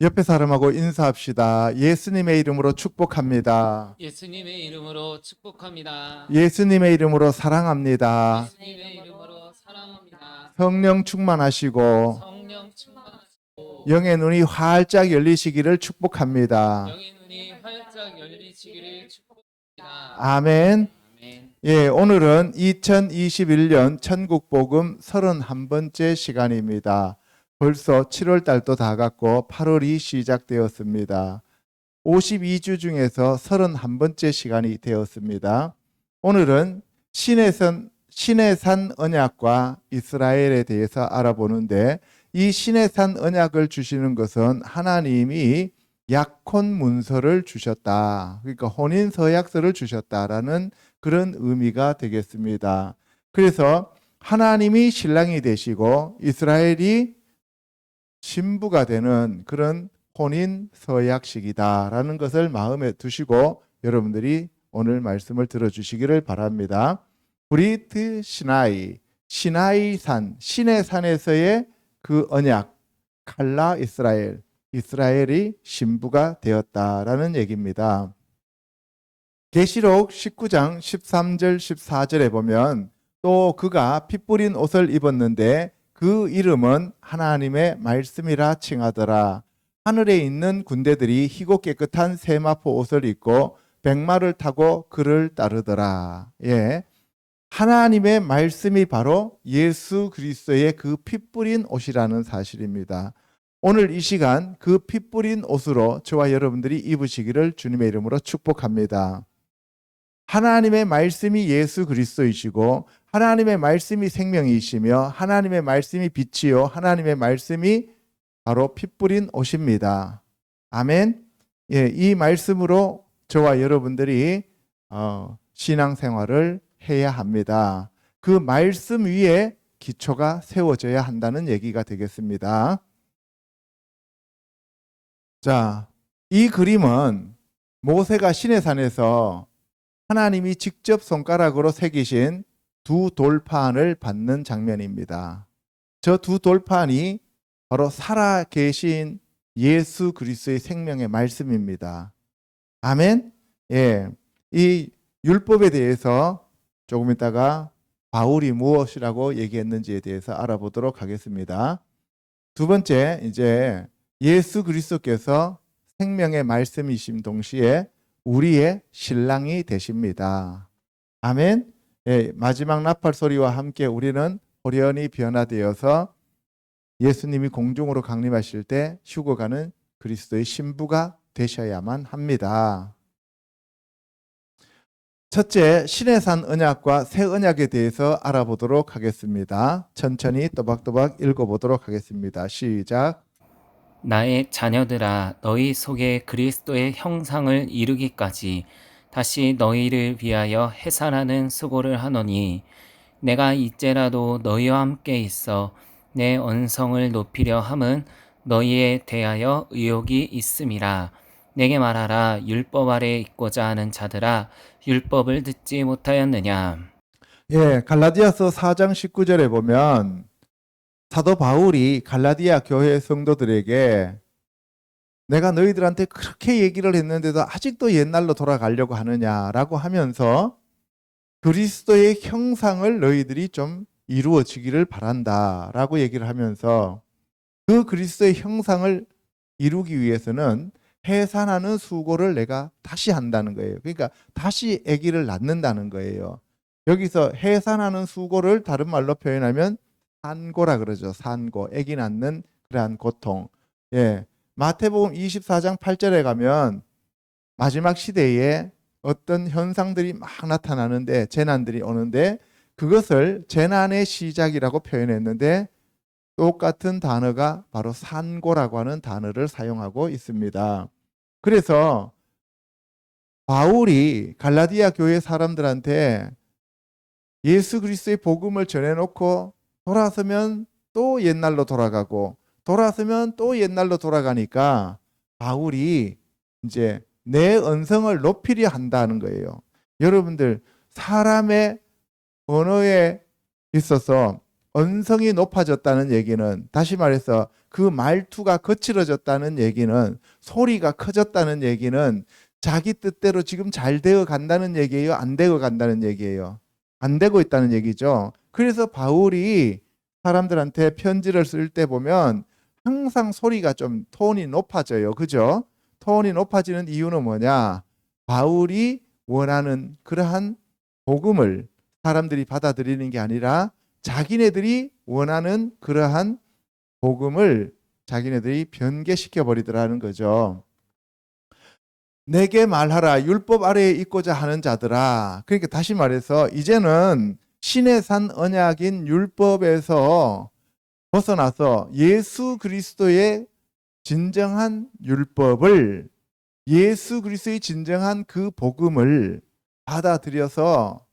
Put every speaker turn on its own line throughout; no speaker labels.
옆에 사람하고 인사합시다. 예수님의 이름으로 축복합니다.
예수님의 이름으로 축복합니다.
예수님의 이름으로 사랑합니다.
예수님의 이름으로 사랑합니다.
성령 충만하시고
성령 충만하시고
영의 눈이 활짝 열리시기를 축복합니다.
영의 눈이 활짝 열리시기를 축복합니다.
아멘.
아멘.
예, 오늘은 2021년 천국복음 31번째 시간입니다. 벌써 7월 달도 다 갔고 8월이 시작되었습니다. 52주 중에서 31번째 시간이 되었습니다. 오늘은 신의 산 언약과 이스라엘에 대해서 알아보는데, 이 신의 산 언약을 주시는 것은 하나님이 약혼 문서를 주셨다. 그러니까 혼인 서약서를 주셨다라는 그런 의미가 되겠습니다. 그래서 하나님이 신랑이 되시고 이스라엘이 신부가 되는 그런 혼인 서약식이다라는 것을 마음에 두시고 여러분들이 오늘 말씀을 들어주시기를 바랍니다. 브리트 시나이, 시나이산, 신의 산에서의 그 언약, 칼라 이스라엘, 이스라엘이 신부가 되었다라는 얘기입니다. 계시록 19장 13절 14절에 보면 또 그가 피 뿌린 옷을 입었는데 그 이름은 하나님의 말씀이라 칭하더라. 하늘에 있는 군대들이 희고 깨끗한 세마포 옷을 입고 백마를 타고 그를 따르더라. 예. 하나님의 말씀이 바로 예수 그리스도의 그 피 뿌린 옷이라는 사실입니다. 오늘 이 시간 그 피 뿌린 옷으로 저와 여러분들이 입으시기를 주님의 이름으로 축복합니다. 하나님의 말씀이 예수 그리스도이시고 하나님의 말씀이 생명이시며 하나님의 말씀이 빛이요 하나님의 말씀이 바로 피 뿌린 옷입니다. 아멘. 예, 이 말씀으로 저와 여러분들이 신앙생활을 해야 합니다. 그 말씀 위에 기초가 세워져야 한다는 얘기가 되겠습니다. 자, 이 그림은 모세가 시내산에서 하나님이 직접 손가락으로 새기신 두 돌판을 받는 장면입니다. 저 두 돌판이 바로 살아 계신 예수 그리스도의 생명의 말씀입니다. 아멘. 예, 이 율법에 대해서 조금 있다가 바울이 무엇이라고 얘기했는지에 대해서 알아보도록 하겠습니다. 두 번째, 이제 예수 그리스도께서 생명의 말씀이신 동시에 우리의 신랑이 되십니다. 아멘. 예, 마지막 나팔 소리와 함께 우리는 호련히 변화되어서 예수님이 공중으로 강림하실 때 휴거가는 그리스도의 신부가 되셔야만 합니다. 첫째, 신의 산 언약과 새 언약에 대해서 알아보도록 하겠습니다. 천천히 또박또박 읽어보도록 하겠습니다. 시작.
나의 자녀들아, 너희 속에 그리스도의 형상을 이루기까지 다시 너희를 위하여 해산하는 수고를 하노니 내가 이제라도 너희와 함께 있어 내 언성을 높이려 함은 너희에 대하여 의욕이 있음이라. 내게 말하라. 율법 아래 있고자 하는 자들아, 율법을 듣지 못하였느냐.
예, 갈라디아서 4장 19절에 보면 사도 바울이 갈라디아 교회 성도들에게 내가 너희들한테 그렇게 얘기를 했는데도 아직도 옛날로 돌아가려고 하느냐라고 하면서 그리스도의 형상을 너희들이 좀 이루어지기를 바란다라고 얘기를 하면서 그 그리스도의 형상을 이루기 위해서는 해산하는 수고를 내가 다시 한다는 거예요. 그러니까 다시 아기를 낳는다는 거예요. 여기서 해산하는 수고를 다른 말로 표현하면 산고라 그러죠. 산고, 아기 낳는 그러한 고통. 예, 마태복음 24장 8절에 가면 마지막 시대에 어떤 현상들이 막 나타나는데 재난들이 오는데 그것을 재난의 시작이라고 표현했는데 똑같은 단어가 바로 산고라고 하는 단어를 사용하고 있습니다. 그래서 바울이 갈라디아 교회 사람들한테 예수 그리스도의 복음을 전해놓고 돌아서면 또 옛날로 돌아가고 돌아서면 또 옛날로 돌아가니까 바울이 이제 내 언성을 높이려 한다는 거예요. 여러분들, 사람의 언어에 있어서 언성이 높아졌다는 얘기는, 다시 말해서 그 말투가 거칠어졌다는 얘기는, 소리가 커졌다는 얘기는 자기 뜻대로 지금 잘 되어 간다는 얘기예요? 안 되어 간다는 얘기예요? 안 되고 있다는 얘기죠. 그래서 바울이 사람들한테 편지를 쓸 때 보면 항상 소리가 좀 톤이 높아져요. 그죠? 톤이 높아지는 이유는 뭐냐? 바울이 원하는 그러한 복음을 사람들이 받아들이는 게 아니라 자기네들이 원하는 그러한 복음을 자기네들이 변개시켜 버리더라는 거죠. 내게 말하라, 율법 아래에 있고자 하는 자들아. 그러니까 다시 말해서 이제는 신의 산 언약인 율법에서 벗어나서 예수 그리스도의 진정한 율법을, 예수 그리스도의 진정한 그 복음을 받아들여서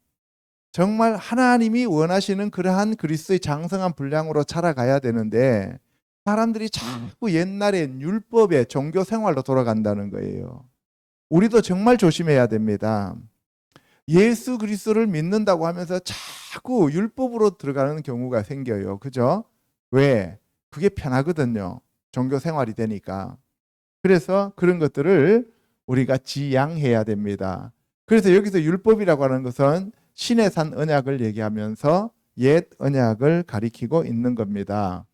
정말 하나님이 원하시는 그러한 그리스도의 장성한 분량으로 자라가야 되는데, 사람들이 자꾸 옛날에 율법의 종교 생활로 돌아간다는 거예요. 우리도 정말 조심해야 됩니다. 예수 그리스도를 믿는다고 하면서 자꾸 율법으로 들어가는 경우가 생겨요. 그죠? 왜? 그게 편하거든요. 종교 생활이 되니까. 그래서 그런 것들을 우리가 지양해야 됩니다. 그래서 여기서 율법이라고 하는 것은 신의 산 언약을 얘기하면서 옛 언약을 가리키고 있는 겁니다.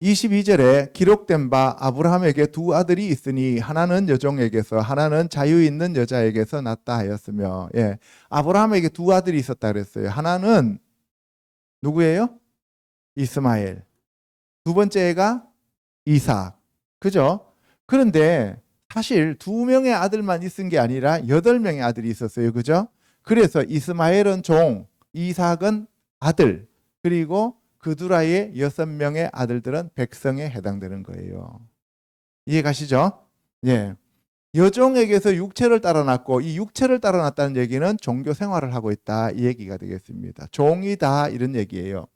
22절에 기록된 바 아브라함에게 두 아들이 있으니 하나는 여종에게서 하나는 자유 있는 여자에게서 났다 하였으며, 아브라함에게 두 아들이 있었다 그랬어요. 하나는 누구예요? 이스마엘. 두 번째 애가 이삭. 그죠? 그런데 사실 두 명의 아들만 있은 게 아니라 8명의 아들이 있었어요. 그죠? 그래서 이스마엘은 종, 이삭은 아들, 그리고 그두라의 6명의 아들들은 백성에 해당되는 거예요. 이해 가시죠? 예. 여종에게서 육체를 따라 낳고, 이 육체를 따라 낳았다는 얘기는 종교 생활을 하고 있다, 이 얘기가 되겠습니다. 종이다, 이런 얘기예요.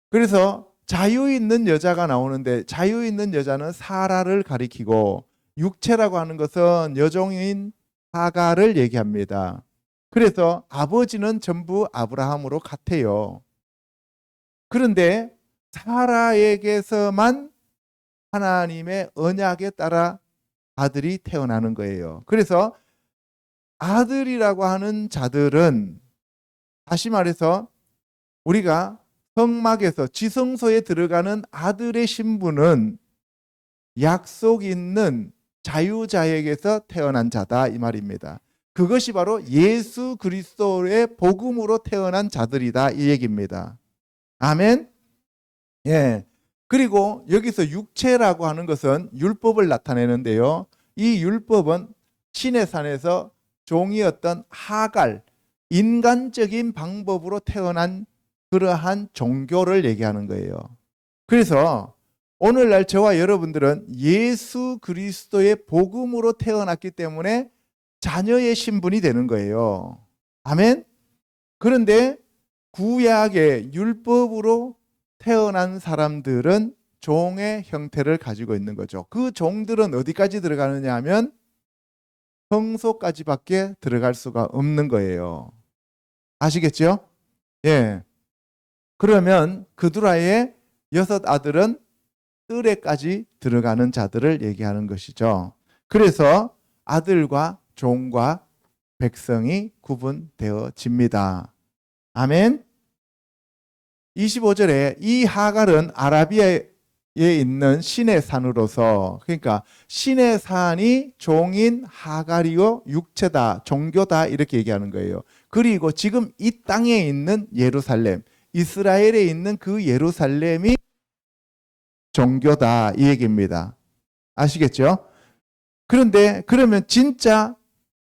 그래서 자유 있는 여자가 나오는데, 자유 있는 여자는 사라를 가리키고, 육체라고 하는 것은 여종인 하가를 얘기합니다. 그래서 아버지는 전부 아브라함으로 같아요. 그런데 사라에게서만 하나님의 언약에 따라 아들이 태어나는 거예요. 그래서 아들이라고 하는 자들은, 다시 말해서 우리가 성막에서 지성소에 들어가는 아들의 신분은 약속 있는 자유자에게서 태어난 자다, 이 말입니다. 그것이 바로 예수 그리스도의 복음으로 태어난 자들이다, 이 얘기입니다. 아멘. 예. 그리고 여기서 육체라고 하는 것은 율법을 나타내는데요. 이 율법은 신의 산에서 종이었던 하갈, 인간적인 방법으로 태어난 그러한 종교를 얘기하는 거예요. 그래서 오늘날 저와 여러분들은 예수 그리스도의 복음으로 태어났기 때문에 자녀의 신분이 되는 거예요. 아멘. 그런데 구약의 율법으로 태어난 사람들은 종의 형태를 가지고 있는 거죠. 그 종들은 어디까지 들어가느냐 하면 성소까지밖에 들어갈 수가 없는 거예요. 아시겠죠? 예. 그러면 그두라의 6 아들은 뜰에까지 들어가는 자들을 얘기하는 것이죠. 그래서 아들과 종과 백성이 구분되어집니다. 아멘. 25절에 이 하갈은 아라비아에 있는 신의 산으로서, 그러니까 신의 산이 종인 하갈이요 육체다, 종교다, 이렇게 얘기하는 거예요. 그리고 지금 이 땅에 있는 예루살렘, 이스라엘에 있는 그 예루살렘이 종교다, 이 얘기입니다. 아시겠죠? 그런데 그러면 진짜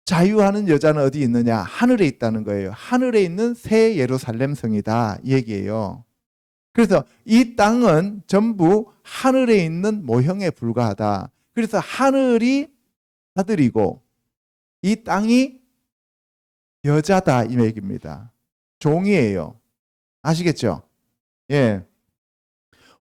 자유하는 여자는 어디 있느냐? 하늘에 있다는 거예요. 하늘에 있는 새 예루살렘 성이다, 이 얘기예요. 그래서 이 땅은 전부 하늘에 있는 모형에 불과하다. 그래서 하늘이 아들이고 이 땅이 여자다, 이 얘기입니다. 종이에요. 아시겠죠? 예.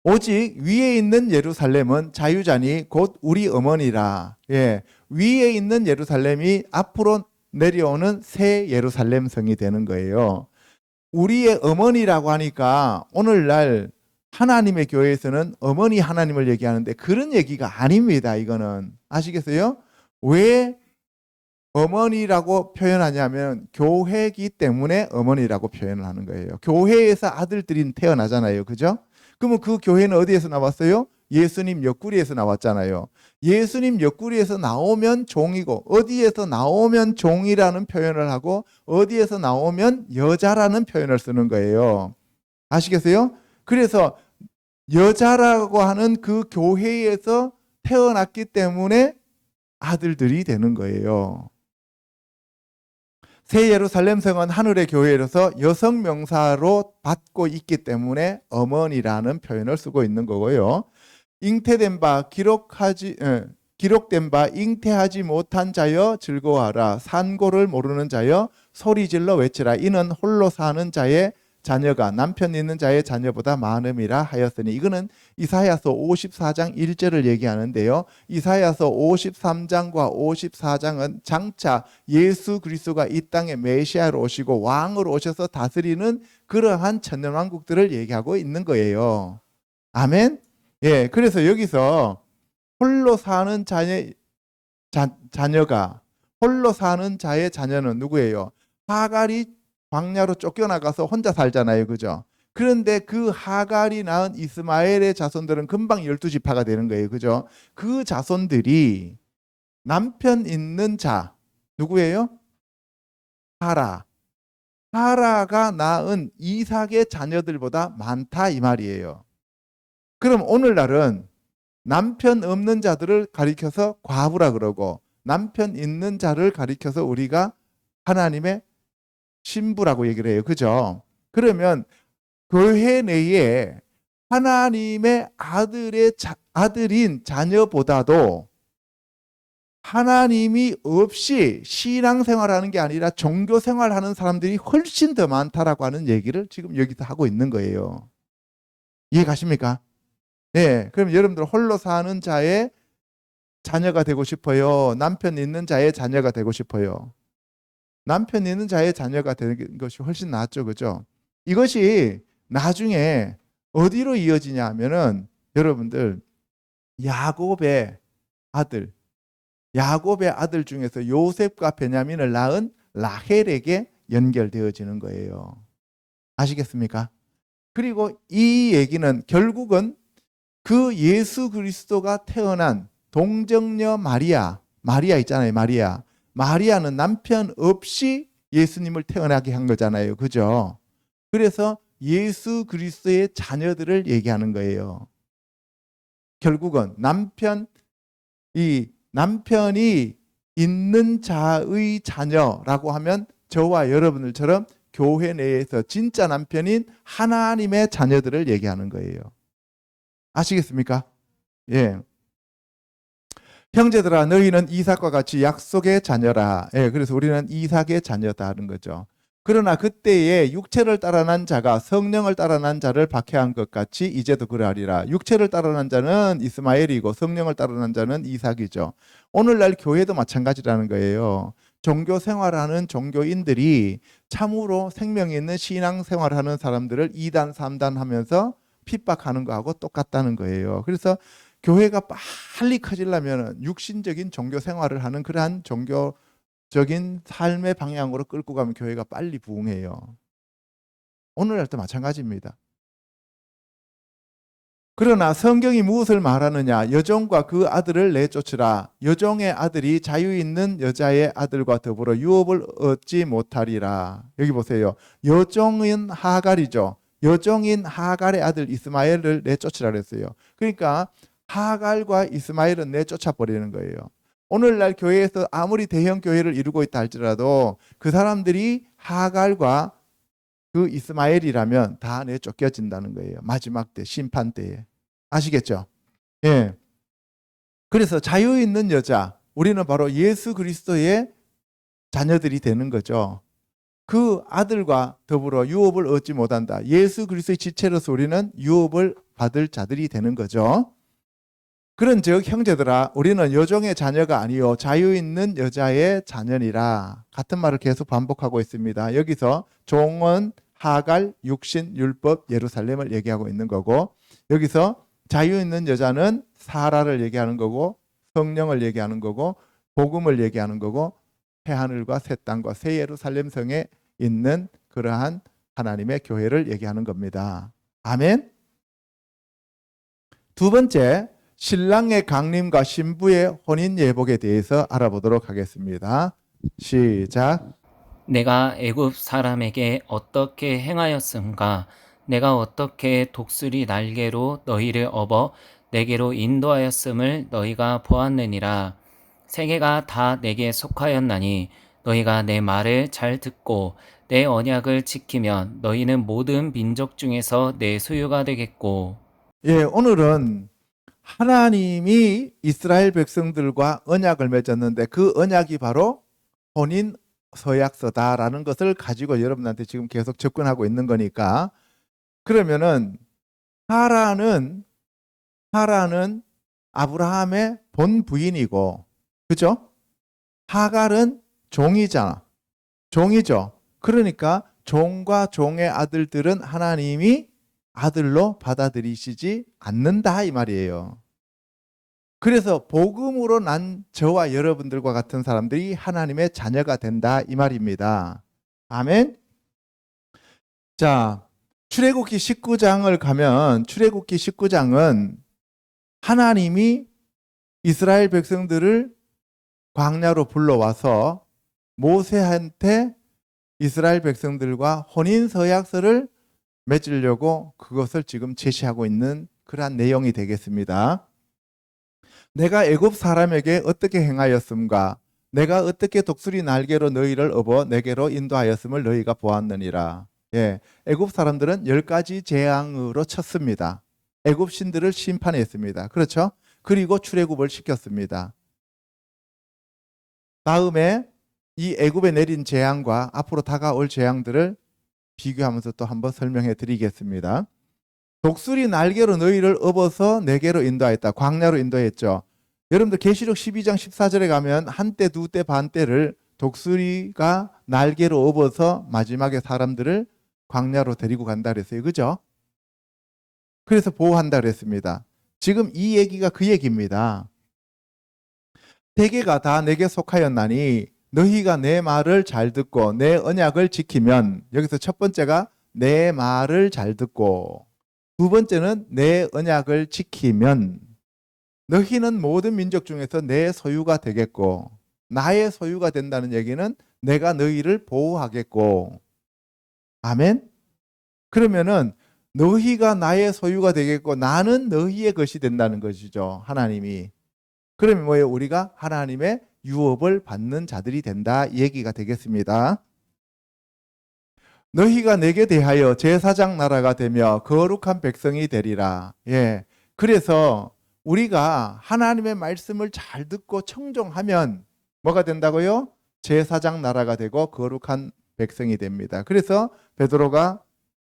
오직 위에 있는 예루살렘은 자유자니 곧 우리 어머니라. 예. 위에 있는 예루살렘이 앞으로 내려오는 새 예루살렘 성이 되는 거예요. 우리의 어머니라고 하니까 오늘날 하나님의 교회에서는 어머니 하나님을 얘기하는데 그런 얘기가 아닙니다. 이거는 아시겠어요? 왜 어머니라고 표현하냐면 교회이기 때문에 어머니라고 표현을 하는 거예요. 교회에서 아들들이 태어나잖아요. 그죠? 그러면 그 교회는 어디에서 나왔어요? 예수님 옆구리에서 나왔잖아요. 예수님 옆구리에서 나오면 종이고 어디에서 나오면 종이라는 표현을 하고 어디에서 나오면 여자라는 표현을 쓰는 거예요. 아시겠어요? 그래서 여자라고 하는 그 교회에서 태어났기 때문에 아들들이 되는 거예요. 새 예루살렘 성은 하늘의 교회로서 여성 명사로 받고 있기 때문에 어머니라는 표현을 쓰고 있는 거고요. 잉태된 바 기록된 바 잉태하지 못한 자여 즐거워하라. 산고를 모르는 자여 소리질러 외치라. 이는 홀로 사는 자의 자녀가 남편 있는 자의 자녀보다 많음이라 하였으니, 이거는 이사야서 54장 1절을 얘기하는데요. 이사야서 53장과 54장은 장차 예수 그리스도가 이 땅에 메시아로 오시고 왕으로 오셔서 다스리는 그러한 천년왕국들을 얘기하고 있는 거예요. 아멘. 예, 그래서 여기서 홀로 사는 자녀가 홀로 사는 자의 자녀는 누구예요? 하갈이 광야로 쫓겨나가서 혼자 살잖아요. 그죠? 그런데 그 하갈이 낳은 이스마엘의 자손들은 금방 12지파가 되는 거예요. 그죠? 그 자손들이 남편 있는 자 누구예요? 사라가 낳은 이삭의 자녀들보다 많다 이 말이에요. 그럼 오늘날은 남편 없는 자들을 가리켜서 과부라 그러고 남편 있는 자를 가리켜서 우리가 하나님의 신부라고 얘기를 해요. 그죠? 그러면 교회 내에 하나님의 아들인 자녀보다도 하나님이 없이 신앙생활하는 게 아니라 종교생활하는 사람들이 훨씬 더 많다라고 하는 얘기를 지금 여기서 하고 있는 거예요. 이해 가십니까? 네, 그럼 여러분들 홀로 사는 자의 자녀가 되고 싶어요? 남편 있는 자의 자녀가 되고 싶어요? 남편 있는 자의 자녀가 되는 것이 훨씬 낫죠. 그죠? 이것이 나중에 어디로 이어지냐 하면은 여러분들 야곱의 아들 중에서 요셉과 베냐민을 낳은 라헬에게 연결되어지는 거예요. 아시겠습니까? 그리고 이 얘기는 결국은 그 예수 그리스도가 태어난 동정녀 마리아 있잖아요. 마리아는 남편 없이 예수님을 태어나게 한 거잖아요. 그죠? 그래서 예수 그리스도의 자녀들을 얘기하는 거예요. 결국은 남편이 있는 자의 자녀라고 하면 저와 여러분들처럼 교회 내에서 진짜 남편인 하나님의 자녀들을 얘기하는 거예요. 아시겠습니까? 예. 형제들아 너희는 이삭과 같이 약속의 자녀라. 예, 그래서 우리는 이삭의 자녀다는 거죠. 그러나 그때에 육체를 따라난 자가 성령을 따라난 자를 박해한 것 같이 이제도 그러하리라. 육체를 따라난 자는 이스마엘이고 성령을 따라난 자는 이삭이죠. 오늘날 교회도 마찬가지라는 거예요. 종교 생활하는 종교인들이 참으로 생명 있는 신앙 생활하는 사람들을 2단 3단 하면서 핍박하는 거하고 똑같다는 거예요. 그래서 교회가 빨리 커지려면 육신적인 종교 생활을 하는 그러한 종교적인 삶의 방향으로 끌고 가면 교회가 빨리 부흥해요. 오늘날도 마찬가지입니다. 그러나 성경이 무엇을 말하느냐? 여종과 그 아들을 내쫓으라. 여종의 아들이 자유 있는 여자의 아들과 더불어 유업을 얻지 못하리라. 여기 보세요. 여종은 하갈이죠. 여종인 하갈의 아들 이스마엘을 내쫓으라 그랬어요. 그러니까 하갈과 이스마엘은 내쫓아 버리는 거예요. 오늘날 교회에서 아무리 대형 교회를 이루고 있다 할지라도 그 사람들이 하갈과 그 이스마엘이라면 다 내쫓겨진다는 거예요. 마지막 때, 심판 때에. 아시겠죠? 예. 그래서 자유 있는 여자, 우리는 바로 예수 그리스도의 자녀들이 되는 거죠. 그 아들과 더불어 유업을 얻지 못한다. 예수 그리스도의 지체로서 우리는 유업을 받을 자들이 되는 거죠. 그런즉 형제들아 우리는 여종의 자녀가 아니요 자유 있는 여자의 자녀니라. 같은 말을 계속 반복하고 있습니다. 여기서 종은 하갈, 육신, 율법, 예루살렘을 얘기하고 있는 거고, 여기서 자유 있는 여자는 사라를 얘기하는 거고, 성령을 얘기하는 거고, 복음을 얘기하는 거고, 새하늘과 새 땅과 새 예루살렘 성에 있는 그러한 하나님의 교회를 얘기하는 겁니다. 아멘. 두 번째, 신랑의 강림과 신부의 혼인 예복에 대해서 알아보도록 하겠습니다. 시작.
내가 애굽 사람에게 어떻게 행하였음가? 내가 어떻게 독수리 날개로 너희를 업어 내게로 인도하였음을 너희가 보았느니라. 세계가 다 내게 속하였나니 너희가 내 말을 잘 듣고 내 언약을 지키면 너희는 모든 민족 중에서 내 소유가 되겠고.
예, 오늘은 하나님이 이스라엘 백성들과 언약을 맺었는데 그 언약이 바로 혼인 서약서다라는 것을 가지고 여러분한테 지금 계속 접근하고 있는 거니까, 그러면은 하라는 아브라함의 본 부인이고, 그죠? 하갈은 종이죠. 그러니까 종과 종의 아들들은 하나님이 아들로 받아들이시지 않는다 이 말이에요. 그래서 복음으로 난 저와 여러분들과 같은 사람들이 하나님의 자녀가 된다 이 말입니다. 아멘. 자, 출애굽기 19장을 가면 출애굽기 19장은 하나님이 이스라엘 백성들을 광야로 불러와서 모세한테 이스라엘 백성들과 혼인 서약서를 맺으려고 그것을 지금 제시하고 있는 그러한 내용이 되겠습니다. 내가 애굽 사람에게 어떻게 행하였음가? 내가 어떻게 독수리 날개로 너희를 업어 내게로 인도하였음을 너희가 보았느니라. 예, 애굽 사람들은 10가지 재앙으로 쳤습니다. 애굽 신들을 심판했습니다. 그렇죠? 그리고 출애굽을 시켰습니다. 다음에 이 애굽에 내린 재앙과 앞으로 다가올 재앙들을 비교하면서 또 한번 설명해 드리겠습니다. 독수리 날개로 너희를 업어서 내게로 인도하였다. 광야로 인도했죠. 여러분들 계시록 12장 14절에 가면 한때, 두때, 반때를 독수리가 날개로 업어서 마지막에 사람들을 광야로 데리고 간다 그랬어요. 그죠? 그래서 보호한다 그랬습니다. 지금 이 얘기가 그 얘기입니다. 세계가 다 내게 속하였나니 너희가 내 말을 잘 듣고 내 언약을 지키면, 여기서 첫 번째가 내 말을 잘 듣고, 두 번째는 내 언약을 지키면 너희는 모든 민족 중에서 내 소유가 되겠고, 나의 소유가 된다는 얘기는 내가 너희를 보호하겠고. 아멘. 그러면은 너희가 나의 소유가 되겠고 나는 너희의 것이 된다는 것이죠. 하나님이. 그러면 뭐예요? 우리가 하나님의 유업을 받는 자들이 된다 이 얘기가 되겠습니다. 너희가 내게 대하여 제사장 나라가 되며 거룩한 백성이 되리라. 예. 그래서 우리가 하나님의 말씀을 잘 듣고 청종하면 뭐가 된다고요? 제사장 나라가 되고 거룩한 백성이 됩니다. 그래서 베드로가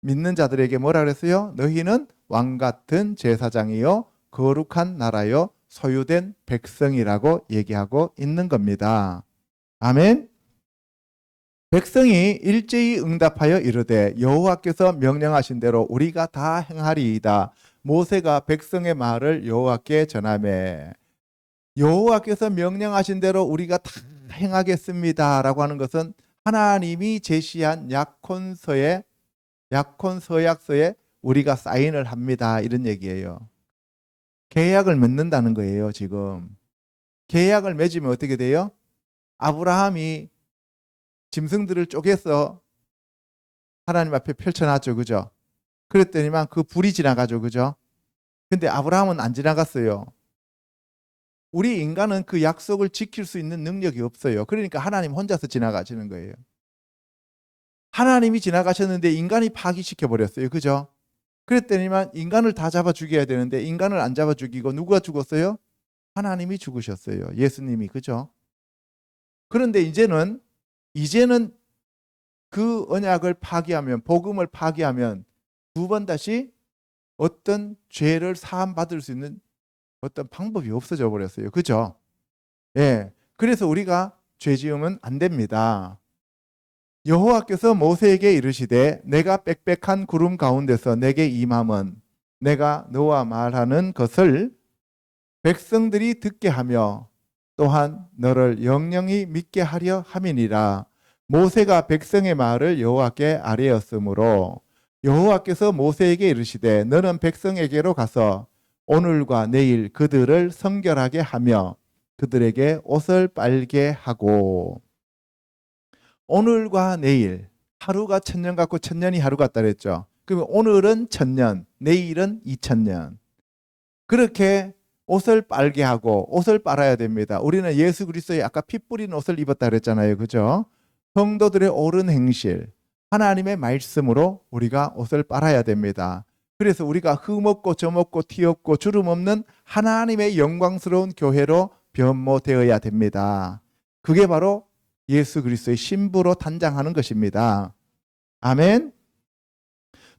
믿는 자들에게 뭐라 그랬어요? 너희는 왕 같은 제사장이요 거룩한 나라요 소유된 백성이라고 얘기하고 있는 겁니다. 아멘. 백성이 일제히 응답하여 이르되 여호와께서 명령하신 대로 우리가 다 행하리이다. 모세가 백성의 말을 여호와께 전하매, 여호와께서 명령하신 대로 우리가 다 행하겠습니다라고 하는 것은 하나님이 제시한 약혼서약서에 우리가 사인을 합니다 이런 얘기예요. 계약을 맺는다는 거예요. 지금 계약을 맺으면 어떻게 돼요? 아브라함이 짐승들을 쪼개서 하나님 앞에 펼쳐놨죠. 그죠? 그랬더니만 그 불이 지나가죠. 그죠? 근데 아브라함은 안 지나갔어요. 우리 인간은 그 약속을 지킬 수 있는 능력이 없어요. 그러니까 하나님 혼자서 지나가시는 거예요. 하나님이 지나가셨는데 인간이 파기시켜 버렸어요. 그죠? 그랬더니만 인간을 다 잡아 죽여야 되는데 인간을 안 잡아 죽이고 누가 죽었어요? 하나님이 죽으셨어요. 예수님이. 그죠? 그런데 이제는 그 언약을 파기하면, 복음을 파기하면 두 번 다시 어떤 죄를 사함 받을 수 있는 어떤 방법이 없어져 버렸어요. 그죠? 예. 그래서 우리가 죄 지으면 안 됩니다. 여호와께서 모세에게 이르시되 내가 빽빽한 구름 가운데서 내게 임함은 내가 너와 말하는 것을 백성들이 듣게 하며 또한 너를 영영히 믿게 하려 함이니라. 모세가 백성의 말을 여호와께 아뢰었으므로 여호와께서 모세에게 이르시되 너는 백성에게로 가서 오늘과 내일 그들을 성결하게 하며 그들에게 옷을 빨게 하고. 오늘과 내일, 하루가 천년 같고 천년이 하루 같다 그랬죠. 그러면 오늘은 천년, 내일은 2000년. 그렇게 옷을 빨게 하고 옷을 빨아야 됩니다. 우리는 예수 그리스도의 아까 피 뿌린 옷을 입었다 그랬잖아요. 그죠? 성도들의 옳은 행실, 하나님의 말씀으로 우리가 옷을 빨아야 됩니다. 그래서 우리가 흠없고 점없고 티없고 주름 없는 하나님의 영광스러운 교회로 변모되어야 됩니다. 그게 바로 예수 그리스도의 신부로 단장하는 것입니다. 아멘.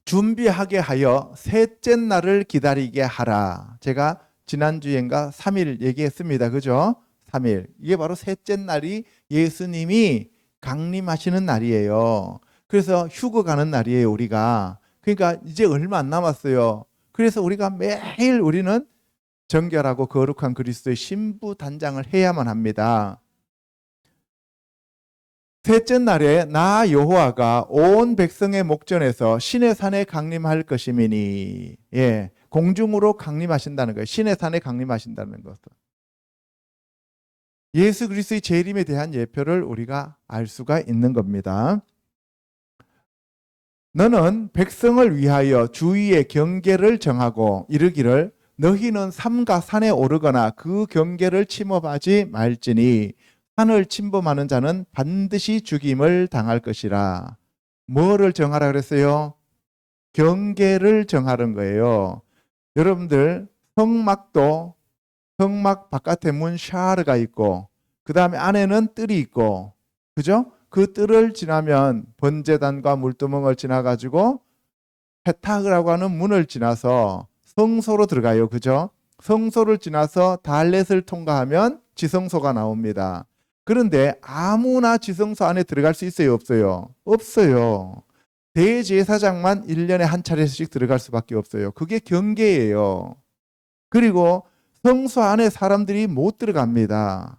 준비하게 하여 셋째 날을 기다리게 하라. 제가 지난주엔가 3일 얘기했습니다. 그죠? 3일. 이게 바로 셋째 날이 예수님이 강림하시는 날이에요. 그래서 휴거 가는 날이에요, 우리가. 그러니까 이제 얼마 안 남았어요. 그래서 우리가 매일 우리는 정결하고 거룩한 그리스도의 신부 단장을 해야만 합니다. 셋째 날에 나 여호와가 온 백성의 목전에서 신의 산에 강림할 것이미니. 예, 공중으로 강림하신다는 거예요. 신의 산에 강림하신다는 것은. 예수 그리스도의 재림에 대한 예표를 우리가 알 수가 있는 겁니다. 너는 백성을 위하여 주위의 경계를 정하고 이르기를 너희는 삼가 산에 오르거나 그 경계를 침범하지 말지니 산을 침범하는 자는 반드시 죽임을 당할 것이라. 뭐를 정하라 그랬어요? 경계를 정하는 거예요. 여러분들 성막도 성막 바깥에 문 샤르가 있고 그 다음에 안에는 뜰이 있고 그죠? 그 뜰을 지나면 번제단과 물두멍을 지나가지고 페타그라고 하는 문을 지나서 성소로 들어가요. 그죠? 성소를 지나서 달렛을 통과하면 지성소가 나옵니다. 그런데 아무나 지성소 안에 들어갈 수 있어요? 없어요? 없어요. 대제사장만 1년에 한 차례씩 들어갈 수밖에 없어요. 그게 경계예요. 그리고 성소 안에 사람들이 못 들어갑니다.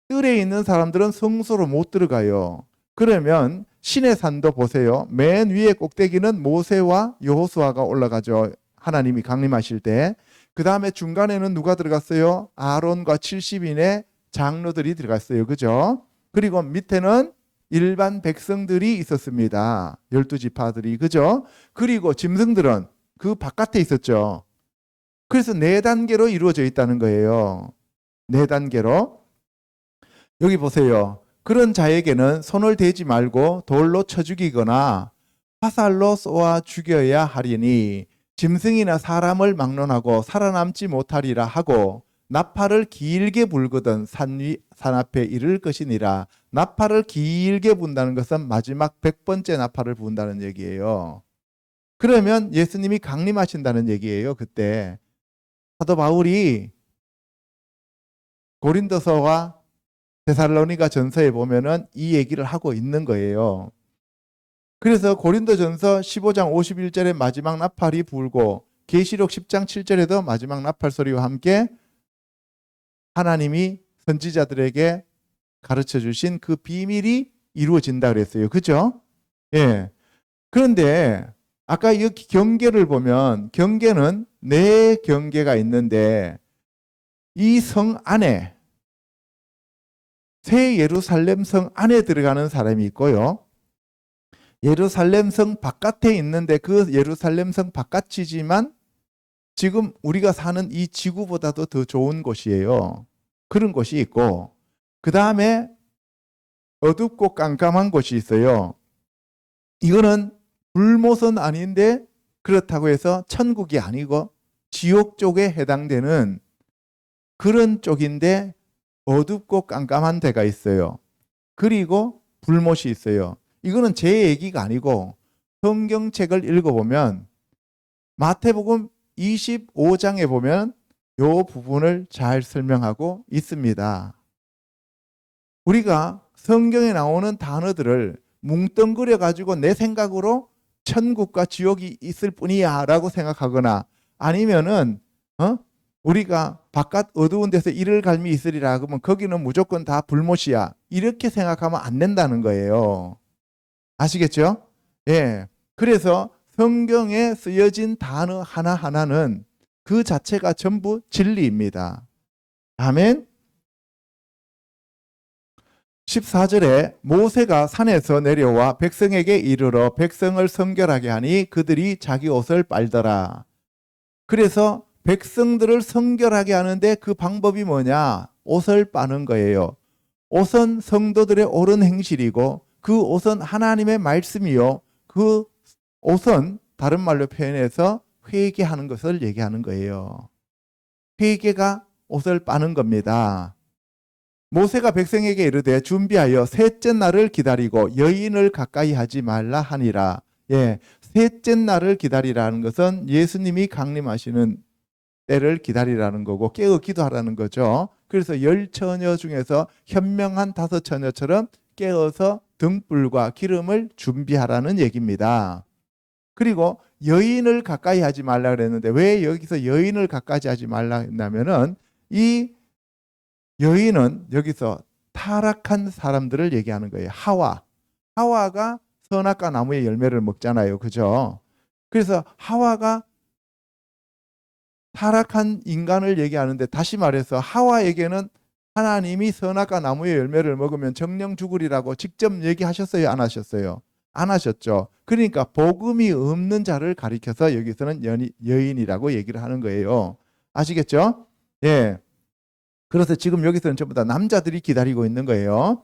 뜰에 있는 사람들은 성소로 못 들어가요. 그러면 신의 산도 보세요. 맨 위에 꼭대기는 모세와 여호수아가 올라가죠. 하나님이 강림하실 때. 그 다음에 중간에는 누가 들어갔어요? 아론과 70인의 장로들이 들어갔어요. 그죠? 그리고 밑에는 일반 백성들이 있었습니다. 12지파들이. 그죠? 그리고 짐승들은 그 바깥에 있었죠. 그래서 4단계로 이루어져 있다는 거예요. 4단계로. 여기 보세요. 그런 자에게는 손을 대지 말고 돌로 쳐 죽이거나 화살로 쏘아 죽여야 하리니 짐승이나 사람을 막론하고 살아남지 못하리라 하고 나팔을 길게 불거든 산 앞에 이를 것이니라. 나팔을 길게 분다는 것은 마지막 100번째 나팔을 분다는 얘기예요. 그러면 예수님이 강림하신다는 얘기예요. 그때 사도 바울이 고린도서와 데살로니가 전서에 보면은 이 얘기를 하고 있는 거예요. 그래서 고린도전서 15장 51절에 마지막 나팔이 불고 계시록 10장 7절에도 마지막 나팔 소리와 함께 하나님이 선지자들에게 가르쳐 주신 그 비밀이 이루어진다 그랬어요. 그죠? 예. 그런데 아까 이 경계를 보면 경계는 4경계가 있는데 이 성 안에 새 예루살렘 성 안에 들어가는 사람이 있고요. 예루살렘 성 바깥에 있는데 그 예루살렘 성 바깥이지만 지금 우리가 사는 이 지구보다도 더 좋은 곳이에요. 그런 곳이 있고 그 다음에 어둡고 깜깜한 곳이 있어요. 이거는 불못은 아닌데 그렇다고 해서 천국이 아니고 지옥 쪽에 해당되는 그런 쪽인데 어둡고 깜깜한 데가 있어요. 그리고 불못이 있어요. 이거는 제 얘기가 아니고 성경책을 읽어보면 마태복음 25장에 보면 이 부분을 잘 설명하고 있습니다. 우리가 성경에 나오는 단어들을 뭉뚱그려 가지고 내 생각으로 천국과 지옥이 있을 뿐이야 라고 생각하거나, 아니면은 우리가 바깥 어두운 데서 이를 갈미 있으리라 그러면 거기는 무조건 다 불못이야, 이렇게 생각하면 안 된다는 거예요. 아시겠죠? 예. 그래서 성경에 쓰여진 단어 하나하나는 그 자체가 전부 진리입니다. 아멘. 14절에 모세가 산에서 내려와 백성에게 이르러 백성을 성결하게 하니 그들이 자기 옷을 빨더라. 그래서 백성들을 성결하게 하는데 그 방법이 뭐냐? 옷을 빠는 거예요. 옷은 성도들의 옳은 행실이고 그 옷은 하나님의 말씀이요. 그 옷은 다른 말로 표현해서 회개하는 것을 얘기하는 거예요. 회개가 옷을 빠는 겁니다. 모세가 백성에게 이르되 준비하여 셋째 날을 기다리고 여인을 가까이 하지 말라 하니라. 예, 셋째 날을 기다리라는 것은 예수님이 강림하시는 때를 기다리라는 거고 깨어 기도하라는 거죠. 그래서 10처녀 중에서 현명한 5처녀처럼 깨어서 등불과 기름을 준비하라는 얘기입니다. 그리고 여인을 가까이 하지 말라 그랬는데 왜 여기서 여인을 가까이 하지 말라 했냐면은 이 여인은 여기서 타락한 사람들을 얘기하는 거예요. 하와가 선악과 나무의 열매를 먹잖아요. 그죠? 그래서 하와가 타락한 인간을 얘기하는데, 다시 말해서 하와에게는 하나님이 선악과 나무의 열매를 먹으면 정령 죽으리라고 직접 얘기하셨어요? 안 하셨어요? 안 하셨죠. 그러니까 복음이 없는 자를 가리켜서 여기서는 여인이라고 얘기를 하는 거예요. 아시겠죠? 예. 그래서 지금 여기서는 전부 다 남자들이 기다리고 있는 거예요.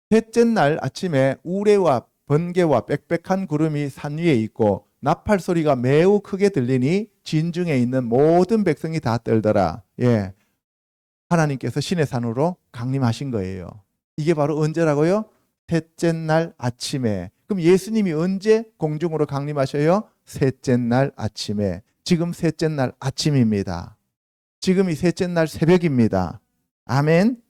셋째 날 아침에 우레와 번개와 빽빽한 구름이 산 위에 있고 나팔 소리가 매우 크게 들리니 진중에 있는 모든 백성이 다 떨더라. 예. 하나님께서 신의 산으로 강림하신 거예요. 이게 바로 언제라고요? 셋째 날 아침에. 그럼 예수님이 언제 공중으로 강림하셔요? 셋째 날 아침에. 지금 셋째 날 아침입니다. 지금이 셋째 날 새벽입니다. 아멘.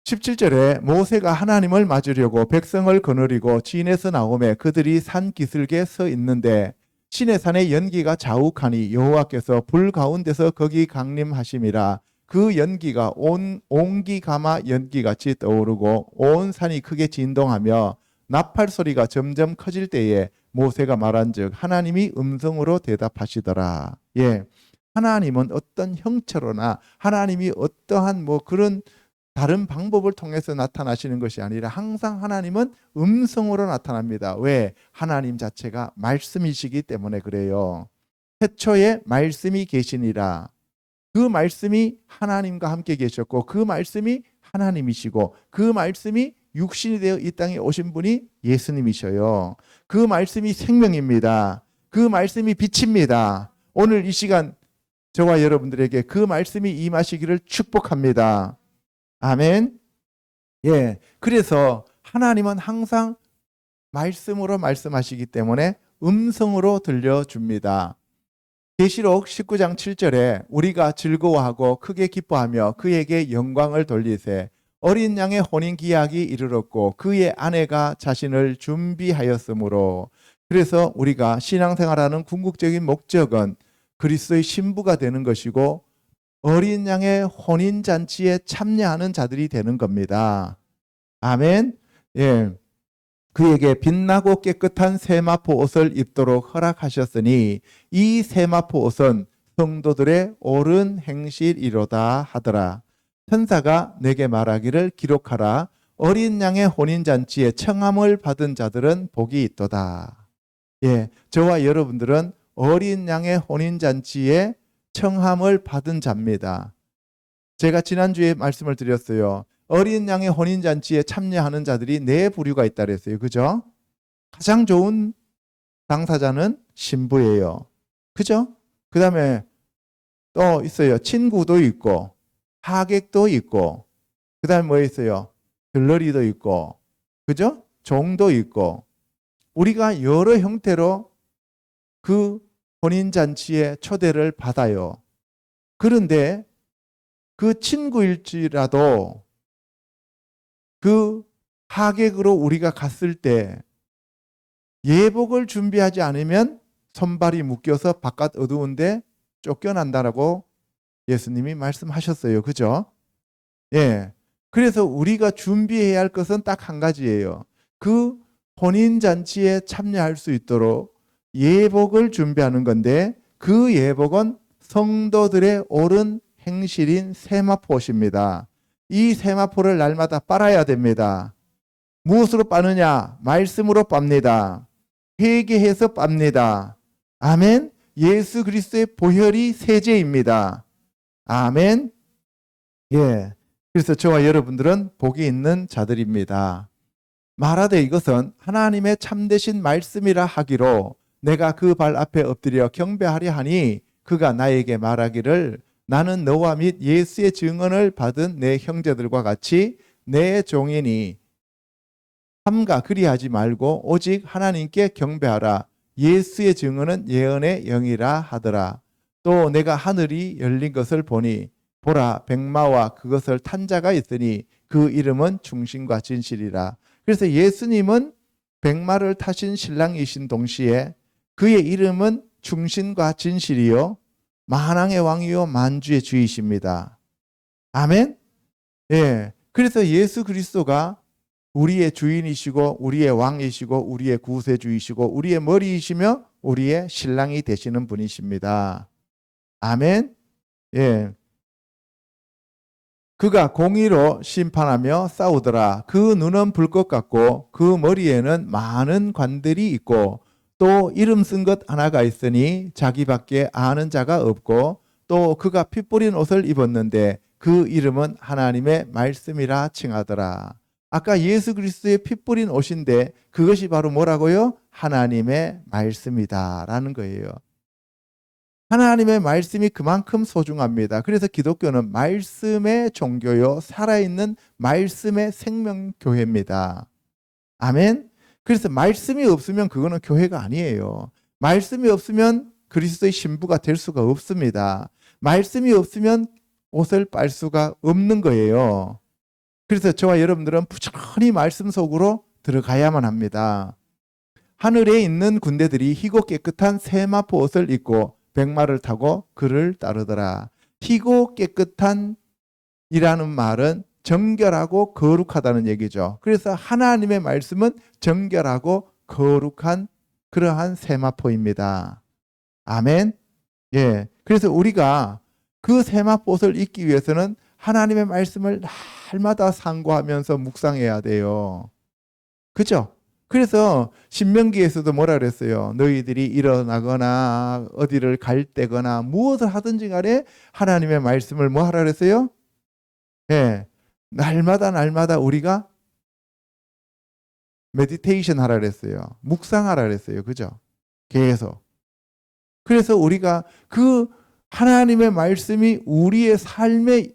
17절에 모세가 하나님을 맞으려고 백성을 거느리고 진에서 나오매 그들이 산 기슭에 서 있는데 신의 산의 연기가 자욱하니 여호와께서 불 가운데서 거기 강림하심이라. 그 연기가 온기가마 연기같이 떠오르고 온 산이 크게 진동하며 나팔 소리가 점점 커질 때에 모세가 말한즉 하나님이 음성으로 대답하시더라. 예, 하나님은 어떤 형체로나 하나님이 어떠한 그런 다른 방법을 통해서 나타나시는 것이 아니라 항상 하나님은 음성으로 나타납니다. 왜? 하나님 자체가 말씀이시기 때문에 그래요. 태초에 말씀이 계시니라. 그 말씀이 하나님과 함께 계셨고 그 말씀이 하나님이시고 그 말씀이 육신이 되어 이 땅에 오신 분이 예수님이셔요. 그 말씀이 생명입니다. 그 말씀이 빛입니다. 오늘 이 시간 저와 여러분들에게 그 말씀이 임하시기를 축복합니다. 아멘. 예. 그래서 하나님은 항상 말씀으로 말씀하시기 때문에 음성으로 들려줍니다. 계시록 19장 7절에 우리가 즐거워하고 크게 기뻐하며 그에게 영광을 돌리세 어린 양의 혼인 기약이 이르렀고 그의 아내가 자신을 준비하였으므로. 그래서 우리가 신앙생활하는 궁극적인 목적은 그리스도의 신부가 되는 것이고 어린 양의 혼인 잔치에 참여하는 자들이 되는 겁니다. 아멘. 예. 그에게 빛나고 깨끗한 세마포 옷을 입도록 허락하셨으니 이 세마포 옷은 성도들의 옳은 행실이로다 하더라. 천사가 내게 말하기를 기록하라. 어린 양의 혼인 잔치에 청함을 받은 자들은 복이 있도다. 예, 저와 여러분들은 어린 양의 혼인 잔치에 청함을 받은 자입니다. 제가 지난주에 말씀을 드렸어요. 어린 양의 혼인잔치에 참여하는 자들이 네 부류가 있다 그랬어요. 그죠? 가장 좋은 당사자는 신부예요. 그죠? 그 다음에 또 있어요. 친구도 있고 하객도 있고 그 다음에 뭐 있어요? 들러리도 있고 그죠? 종도 있고 우리가 여러 형태로 그 혼인잔치에 초대를 받아요. 그런데 그 친구일지라도 그 하객으로 우리가 갔을 때 예복을 준비하지 않으면 손발이 묶여서 바깥 어두운데 쫓겨난다라고 예수님이 말씀하셨어요. 그죠? 예. 그래서 우리가 준비해야 할 것은 딱 한 가지예요. 그 혼인잔치에 참여할 수 있도록 예복을 준비하는 건데 그 예복은 성도들의 옳은 행실인 세마포십니다. 이 세마포를 날마다 빨아야 됩니다. 무엇으로 빠느냐? 말씀으로 빱니다. 회개해서 빱니다. 아멘. 예수 그리스도의 보혈이 세제입니다. 아멘. 예. 그래서 저와 여러분들은 복이 있는 자들입니다. 말하되 이것은 하나님의 참되신 말씀이라 하기로 내가 그 발 앞에 엎드려 경배하려 하니 그가 나에게 말하기를 나는 너와 및 예수의 증언을 받은 내 형제들과 같이 내 종이니 삼가 그리하지 말고 오직 하나님께 경배하라. 예수의 증언은 예언의 영이라 하더라. 또 내가 하늘이 열린 것을 보니 보라 백마와 그것을 탄 자가 있으니 그 이름은 충신과 진실이라. 그래서 예수님은 백마를 타신 신랑이신 동시에 그의 이름은 충신과 진실이요 만왕의 왕이요 만주의 주이십니다. 아멘. 예. 그래서 예수 그리스도가 우리의 주인이시고 우리의 왕이시고 우리의 구세주이시고 우리의 머리이시며 우리의 신랑이 되시는 분이십니다. 아멘. 예. 그가 공의로 심판하며 싸우더라. 그 눈은 불꽃 같고 그 머리에는 많은 관들이 있고 또 이름 쓴 것 하나가 있으니 자기밖에 아는 자가 없고 또 그가 피 뿌린 옷을 입었는데 그 이름은 하나님의 말씀이라 칭하더라. 아까 예수 그리스도의 피 뿌린 옷인데 그것이 바로 뭐라고요? 하나님의 말씀이다라는 거예요. 하나님의 말씀이 그만큼 소중합니다. 그래서 기독교는 말씀의 종교요 살아있는 말씀의 생명교회입니다. 아멘. 그래서 말씀이 없으면 그거는 교회가 아니에요. 말씀이 없으면 그리스도의 신부가 될 수가 없습니다. 말씀이 없으면 옷을 빨 수가 없는 거예요. 그래서 저와 여러분들은 부지런히 말씀 속으로 들어가야만 합니다. 하늘에 있는 군대들이 희고 깨끗한 세마포 옷을 입고 백마를 타고 그를 따르더라. 희고 깨끗한 이라는 말은 정결하고 거룩하다는 얘기죠. 그래서 하나님의 말씀은 정결하고 거룩한 그러한 세마포입니다. 아멘. 예. 그래서 우리가 그 세마포 옷을 입기 위해서는 하나님의 말씀을 날마다 상고하면서 묵상해야 돼요. 그죠? 그래서 신명기에서도 뭐라 그랬어요? 너희들이 일어나거나 어디를 갈 때거나 무엇을 하든지 간에 하나님의 말씀을 뭐 하라 그랬어요? 예. 날마다 우리가 메디테이션 하라 그랬어요. 묵상하라 그랬어요. 그죠? 계속. 그래서 우리가 그 하나님의 말씀이 우리의 삶의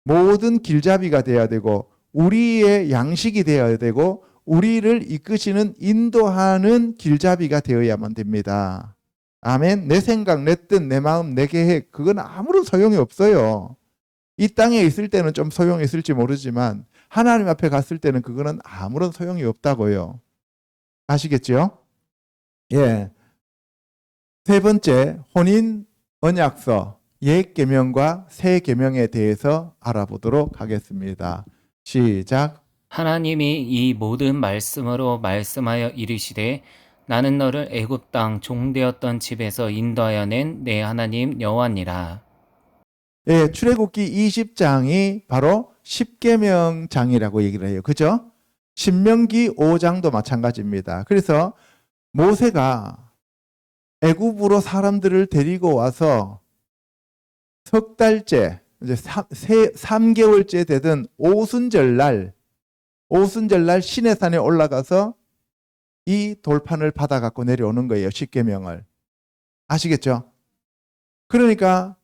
모든 길잡이가 되어야 되고 우리의 양식이 되어야 되고 우리를 이끄시는 인도하는 길잡이가 되어야만 됩니다. 아멘. 내 생각, 내 뜻, 내 마음, 내 계획 그건 아무런 소용이 없어요. 이 땅에 있을 때는 좀 소용이 있을지 모르지만 하나님 앞에 갔을 때는 그거는 아무런 소용이 없다고요. 아시겠죠? 예. 세 번째, 혼인 언약서 옛 계명과 새 계명에 대해서 알아보도록 하겠습니다. 시작.
하나님이 이 모든 말씀으로 말씀하여 이르시되 나는 너를 애굽 땅 종되었던 집에서 인도하여 낸 내 하나님 여호와니라.
예, 출애굽기 20장이 바로 십계명장이라고 얘기를 해요. 그죠? 신명기 5장도 마찬가지입니다. 그래서 모세가 애굽으로 사람들을 데리고 와서 석 달째, 이제 3개월째 되던 오순절날 시내산에 올라가서 이 돌판을 받아갖고 내려오는 거예요. 십계명을. 아시겠죠? 그러니까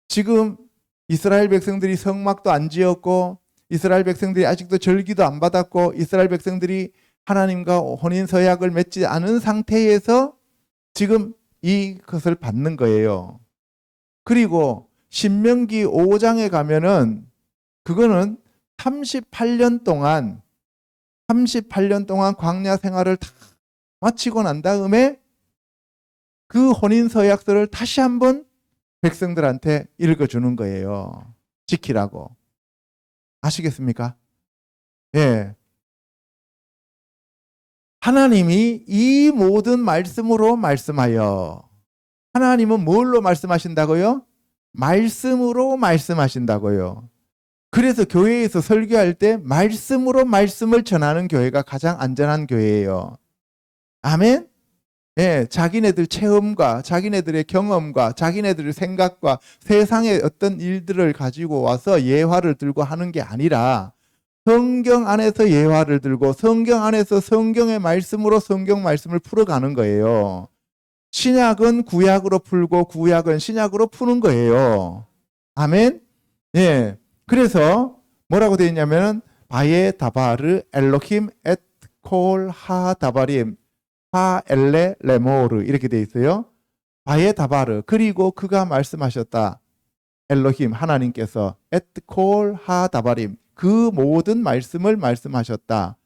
지금 이스라엘 백성들이 성막도 안 지었고 이스라엘 백성들이 아직도 절기도 안 받았고 이스라엘 백성들이 하나님과 혼인 서약을 맺지 않은 상태에서 지금 이것을 받는 거예요. 그리고 신명기 5장에 가면은 그거는 38년 동안 38년 동안 광야 생활을 다 마치고 난 다음에 그 혼인 서약서를 다시 한번 백성들한테 읽어주는 거예요. 지키라고. 아시겠습니까? 예. 하나님이 이 모든 말씀으로 말씀하여, 하나님은 뭘로 말씀하신다고요? 말씀으로 말씀하신다고요. 그래서 교회에서 설교할 때 말씀으로 말씀을 전하는 교회가 가장 안전한 교회예요. 아멘? 예, 자기네들 체험과 자기네들의 경험과 자기네들의 생각과 세상의 어떤 일들을 가지고 와서 예화를 들고 하는 게 아니라 성경 안에서 예화를 들고 성경 안에서 성경의 말씀으로 성경 말씀을 풀어가는 거예요. 신약은 구약으로 풀고 구약은 신약으로 푸는 거예요. 아멘? 예. 그래서 뭐라고 되어 있냐면은 바예 다바르 엘로힘 엣콜 하 다바림 하 엘레 레모르 이렇게 되어 있어요. 바예 다바르 그리고 그가 말씀하셨다. 엘로힘 하나님께서 엣콜 하 다바림 그 모든 말씀을 말씀하셨다.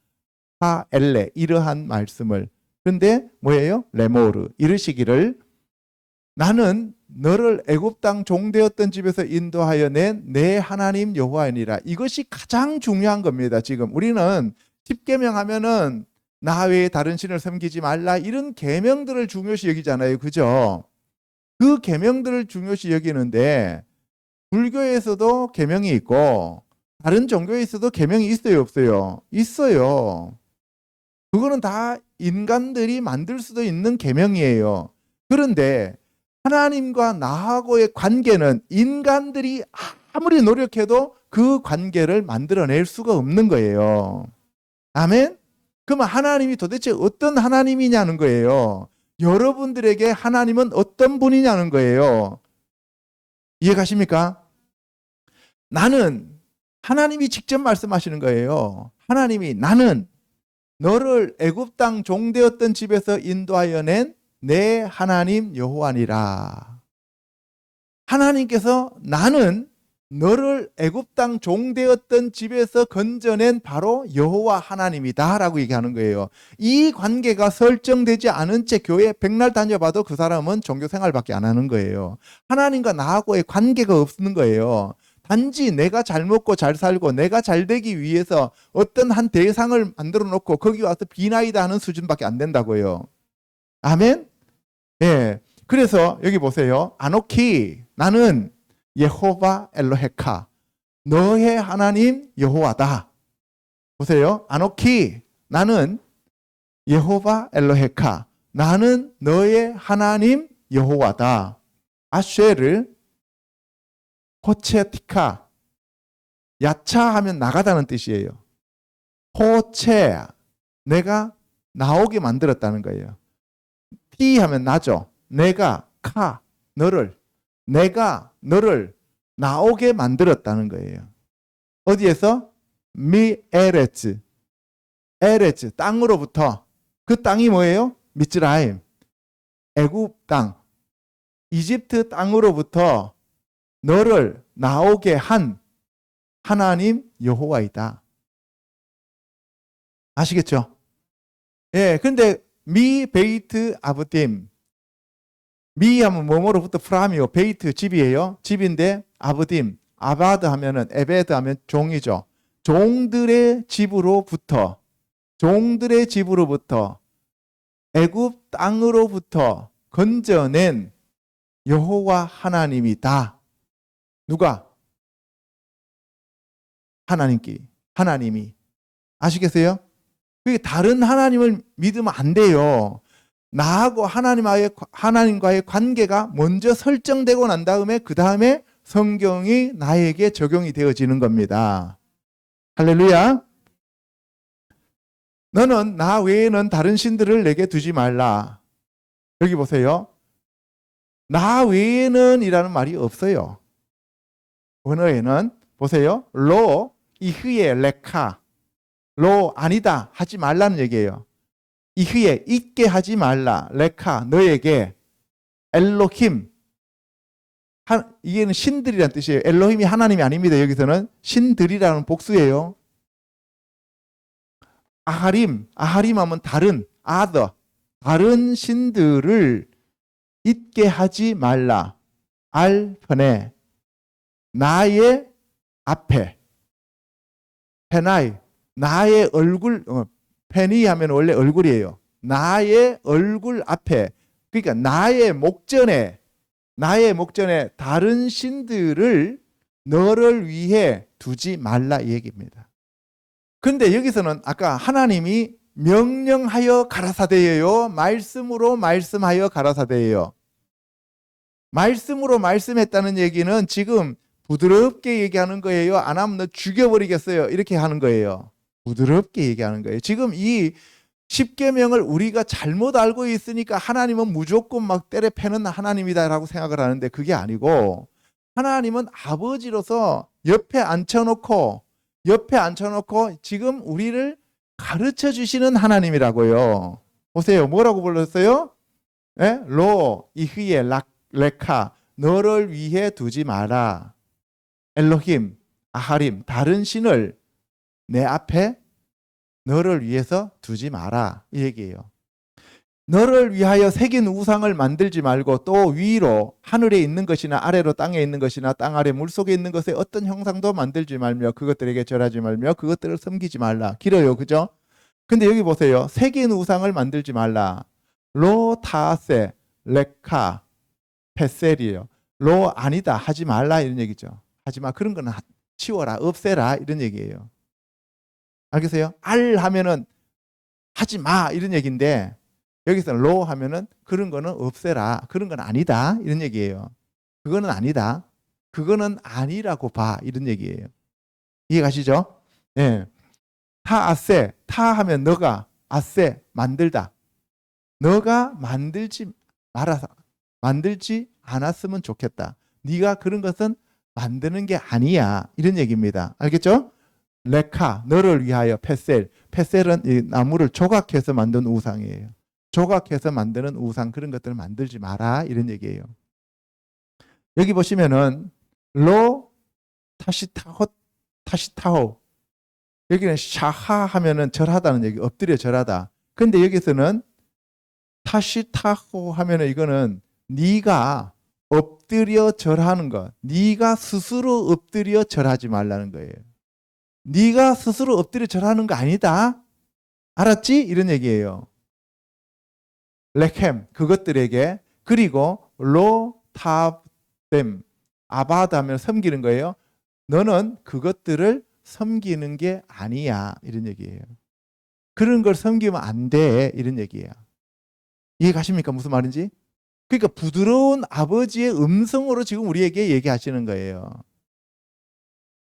하 엘레 이러한 말씀을. 그런데 뭐예요? 레모르 이르시기를 나는 너를 애굽 땅 종되었던 집에서 인도하여 낸 내 하나님 여호와이니라. 이것이 가장 중요한 겁니다. 지금 우리는 십계명 하면은 나 외에 다른 신을 섬기지 말라 이런 계명들을 중요시 여기잖아요. 그죠? 그 계명들을 중요시 여기는데 불교에서도 계명이 있고 다른 종교에서도 계명이 있어요, 없어요? 있어요. 그거는 다 인간들이 만들 수도 있는 계명이에요. 그런데 하나님과 나하고의 관계는 인간들이 아무리 노력해도 그 관계를 만들어낼 수가 없는 거예요. 아멘? 그러면 하나님이 도대체 어떤 하나님이냐는 거예요. 여러분들에게 하나님은 어떤 분이냐는 거예요. 이해가십니까? 나는 하나님이 직접 말씀하시는 거예요. 하나님이 나는 너를 애굽 땅 종되었던 집에서 인도하여 낸 내 하나님 여호와니라. 하나님께서 나는 너를 애굽 땅 종되었던 집에서 건져낸 바로 여호와 하나님이다라고 얘기하는 거예요. 이 관계가 설정되지 않은 채 교회 백날 다녀봐도 그 사람은 종교 생활밖에 안 하는 거예요. 하나님과 나하고의 관계가 없는 거예요. 단지 내가 잘 먹고 잘 살고 내가 잘 되기 위해서 어떤 한 대상을 만들어 놓고 거기 와서 비나이다 하는 수준밖에 안 된다고요. 아멘? 예. 그래서 여기 보세요. 아노키 나는 예호바 엘로헤카 너의 하나님 여호와다. 보세요. 아노키 나는 예호바 엘로헤카 나는 너의 하나님 여호와다. 아쉐를 호체티카 야차하면 나가다는 뜻이에요. 호체 내가 나오게 만들었다는 거예요. 티 하면 나죠. 내가 카 너를 내가 너를 나오게 만들었다는 거예요. 어디에서? 미 에레츠 에레츠 땅으로부터. 그 땅이 뭐예요? 미츠라임 애굽 땅 이집트 땅으로부터 너를 나오게 한 하나님 여호와이다. 아시겠죠? 예, 근데 미 베이트 아브딤 미 하면 뭐뭐로부터 프라미오 베이트 집이에요. 집인데 아브딤 아바드 하면은 에베드 하면 종이죠. 종들의 집으로부터 애굽 땅으로부터 건져낸 여호와 하나님이다. 누가? 하나님이. 아시겠어요? 그게 다른 하나님을 믿으면 안 돼요. 나하고 하나님과의 관계가 먼저 설정되고 난 다음에 그 다음에 성경이 나에게 적용이 되어지는 겁니다. 할렐루야. 너는 나 외에는 다른 신들을 내게 두지 말라. 여기 보세요. 나 외에는 이라는 말이 없어요. 원어에는 보세요. 로 이흐에 레카 로 아니다 하지 말라는 얘기예요. 이흐에 있게 하지 말라 레카 너에게 엘로힘 이게는 신들이라는 뜻이에요. 엘로힘이 하나님이 아닙니다. 여기서는 신들이라는 복수예요. 아하림 하면 다른, other, 다른 신들을 있게 하지 말라. 알편에, 나의 앞에, 페나이, 나의 얼굴, 페니 하면 원래 얼굴이에요. 나의 얼굴 앞에, 그러니까 나의 목전에 다른 신들을 너를 위해 두지 말라 이 얘기입니다. 근데 여기서는 아까 하나님이 명령하여 가라사대예요, 말씀으로 말씀하여 가라사대예요. 말씀으로 말씀했다는 얘기는 지금 부드럽게 얘기하는 거예요, 안 하면 너 죽여버리겠어요, 이렇게 하는 거예요. 부드럽게 얘기하는 거예요. 지금 이 십계명을 우리가 잘못 알고 있으니까 하나님은 무조건 막 때려 패는 하나님이다라고 생각을 하는데 그게 아니고, 하나님은 아버지로서 옆에 앉혀놓고 지금 우리를 가르쳐 주시는 하나님이라고요. 보세요. 뭐라고 불렀어요? 예? 로, 이흐예, 레카, 너를 위해 두지 마라. 엘로힘, 아하림, 다른 신을 내 앞에 너를 위해서 두지 마라 이 얘기예요. 너를 위하여 새긴 우상을 만들지 말고, 또 위로 하늘에 있는 것이나 아래로 땅에 있는 것이나 땅 아래 물속에 있는 것에 어떤 형상도 만들지 말며 그것들에게 절하지 말며 그것들을 섬기지 말라. 길어요, 그죠? 근데 여기 보세요. 새긴 우상을 만들지 말라. 로 타세 레카 페셀이에요. 로 아니다, 하지 말라 이런 얘기죠. 하지 마, 그런 거는 치워라, 없애라 이런 얘기예요. 알겠어요? 알 하면은 하지 마 이런 얘기인데, 여기서 로 하면은 그런 거는 없애라, 그런 건 아니다 이런 얘기예요. 그거는 아니다, 그거는 아니라고 봐 이런 얘기예요. 이해가시죠? 네. 타아세, 타 하면 너가, 아세 만들다, 너가 만들지 말아서, 만들지 않았으면 좋겠다, 네가 그런 것은 만드는 게 아니야 이런 얘기입니다. 알겠죠? 레카, 너를 위하여. 페셀은 이 나무를 조각해서 만든 우상이에요. 조각해서 만드는 우상, 그런 것들을 만들지 마라 이런 얘기예요. 여기 보시면은 로 타시타호, 여기는 샤하 하면은 절하다는 얘기, 엎드려 절하다. 근데 여기서는 타시타호 하면은 이거는 네가 엎드려 절하는 것, 네가 스스로 엎드려 절하지 말라는 거예요. 네가 스스로 엎드려 절하는 거 아니다, 알았지? 이런 얘기예요. 레켐, 그것들에게. 그리고 로 타뎀, 아바다면 섬기는 거예요. 너는 그것들을 섬기는 게 아니야 이런 얘기예요. 그런 걸 섬기면 안 돼 이런 얘기예요. 이해 가십니까? 무슨 말인지? 그러니까 부드러운 아버지의 음성으로 지금 우리에게 얘기하시는 거예요.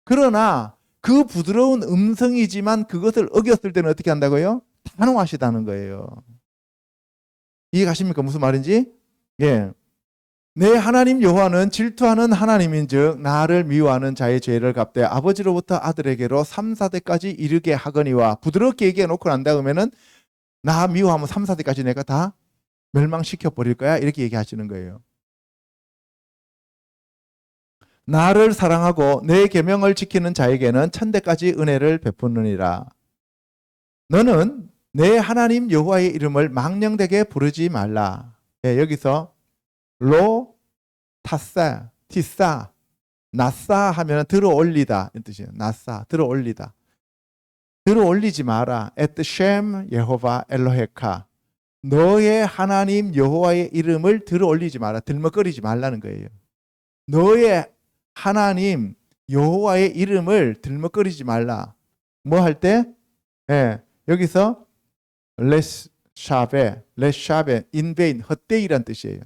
그러나 그 부드러운 음성이지만 그것을 어겼을 때는 어떻게 한다고요? 단호하시다는 거예요. 이해 가십니까? 무슨 말인지? 예. 내 하나님 여호와는 질투하는 하나님인즉 나를 미워하는 자의 죄를 갚되 아버지로부터 아들에게로 3, 4대까지 이르게 하거니와. 부드럽게 얘기해 놓고 난 다음에는 나 미워하면 3, 4대까지 내가 다 멸망시켜 버릴 거야 이렇게 얘기하시는 거예요. 나를 사랑하고 내 계명을 지키는 자에게는 1000대까지 은혜를 베푸느니라. 너는 내 하나님 여호와의 이름을 망령되게 부르지 말라. 예, 여기서 로 타사 티사 나사 하면 들어 올리다 이 뜻이에요. 나사 들어 올리다, 들어 올리지 마라. 에트 셴 예호바 엘로헤카, 너의 하나님 여호와의 이름을 들어 올리지 마라, 들먹거리지 말라는 거예요. 너의 하나님 여호와의 이름을 들먹거리지 말라. 뭐 할 때? 예, 여기서 레샤베 인베인, 헛되이란 뜻이에요.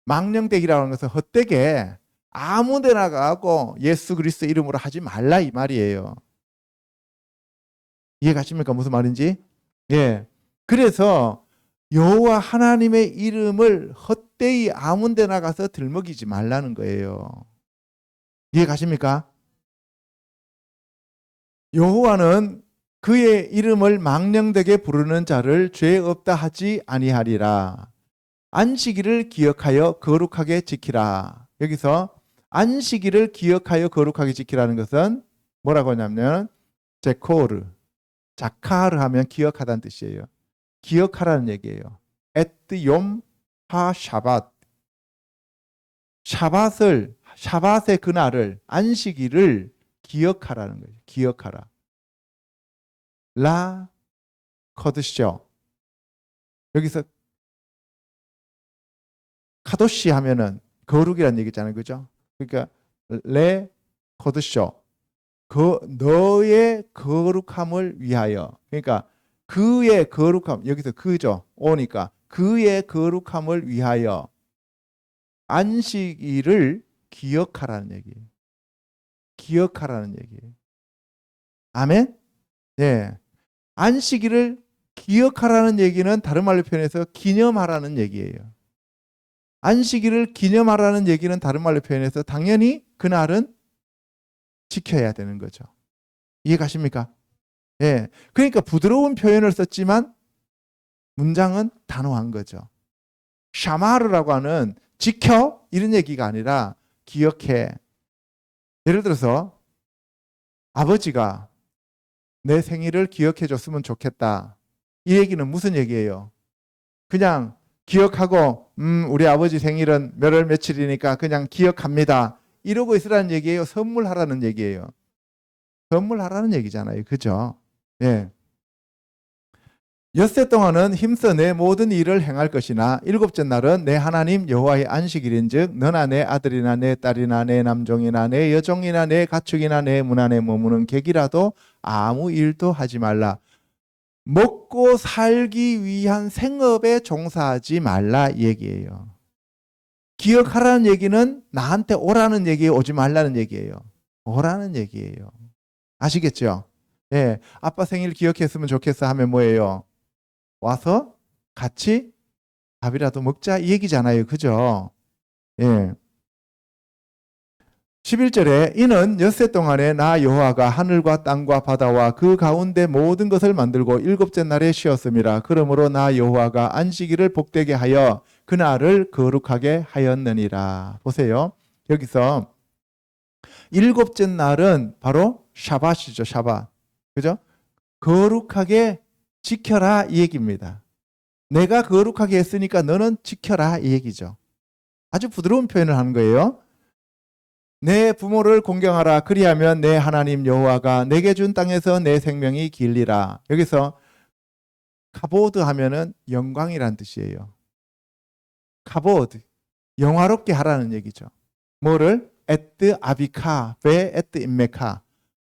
망령되기라는 것은 헛되게 아무데나 가고 예수 그리스도 이름으로 하지 말라 이 말이에요. 이해 가십니까? 무슨 말인지? 예. 그래서 여호와 하나님의 이름을 헛되이 아무데나 가서 들먹이지 말라는 거예요. 이해 가십니까? 여호와는 그의 이름을 망령되게 부르는 자를 죄 없다 하지 아니하리라. 안식일을 기억하여 거룩하게 지키라. 여기서 안식일을 기억하여 거룩하게 지키라는 것은 뭐라고 하냐면 제코르, 자카르 하면 기억하다는 뜻이에요. 기억하라는 얘기예요. 에뜨욤 하 샤밧. 샤밧의 그날을, 안식일을 기억하라는 거예요. 기억하라. 라 커드쇼. 여기서 카도시 하면은 거룩이라는 얘기잖아요. 그죠? 그러니까 레 커드쇼. 너의 거룩함을 위하여. 그러니까 그의 거룩함, 여기서 그죠? 오니까 그의 거룩함을 위하여 안식일을 기억하라는 얘기예요. 기억하라는 얘기예요. 아멘? 네. 안식일을 기억하라는 얘기는 다른 말로 표현해서 기념하라는 얘기예요. 안식일을 기념하라는 얘기는 다른 말로 표현해서 당연히 그날은 지켜야 되는 거죠. 이해 가십니까? 예. 그러니까 부드러운 표현을 썼지만 문장은 단호한 거죠. 샤마르라고 하는 지켜 이런 얘기가 아니라 기억해. 예를 들어서 아버지가 내 생일을 기억해 줬으면 좋겠다. 이 얘기는 무슨 얘기예요? 그냥 기억하고 우리 아버지 생일은 몇 월 며칠이니까 그냥 기억합니다. 이러고 있으라는 얘기예요? 선물하라는 얘기예요? 선물하라는 얘기잖아요. 그죠? 예. 엿새 동안은 힘써 내 모든 일을 행할 것이나 일곱째 날은 내 하나님 여호와의 안식일인즉 너나 내 아들이나 내 딸이나 내 남종이나 내 여종이나 내 가축이나 내 문 안에 머무는 객이라도 아무 일도 하지 말라. 먹고 살기 위한 생업에 종사하지 말라 이 얘기예요. 기억하라는 얘기는 나한테 오라는 얘기예요? 오지 말라는 얘기예요? 오라는 얘기예요. 아시겠죠? 예, 아빠 생일 기억했으면 좋겠어 하면 뭐예요? 와서 같이 밥이라도 먹자 이 얘기잖아요. 그죠? 예. 11절에 이는 엿새 동안에 나 여호와가 하늘과 땅과 바다와 그 가운데 모든 것을 만들고 일곱째 날에 쉬었음이라. 그러므로 나 여호와가 안식일을 복되게 하여 그날을 거룩하게 하였느니라. 보세요. 여기서 일곱째 날은 바로 샤밧이죠. 샤밧. 그죠? 거룩하게 지켜라 이 얘기입니다. 내가 거룩하게 했으니까 너는 지켜라 이 얘기죠. 아주 부드러운 표현을 하는 거예요. 내 부모를 공경하라. 그리하면 내 하나님 여호와가 내게 준 땅에서 내 생명이 길리라. 여기서 카보드 하면은 영광이란 뜻이에요. 카보드, 영화롭게 하라는 얘기죠. 뭐를? 에뜨 아비카 베 에뜨 임메카.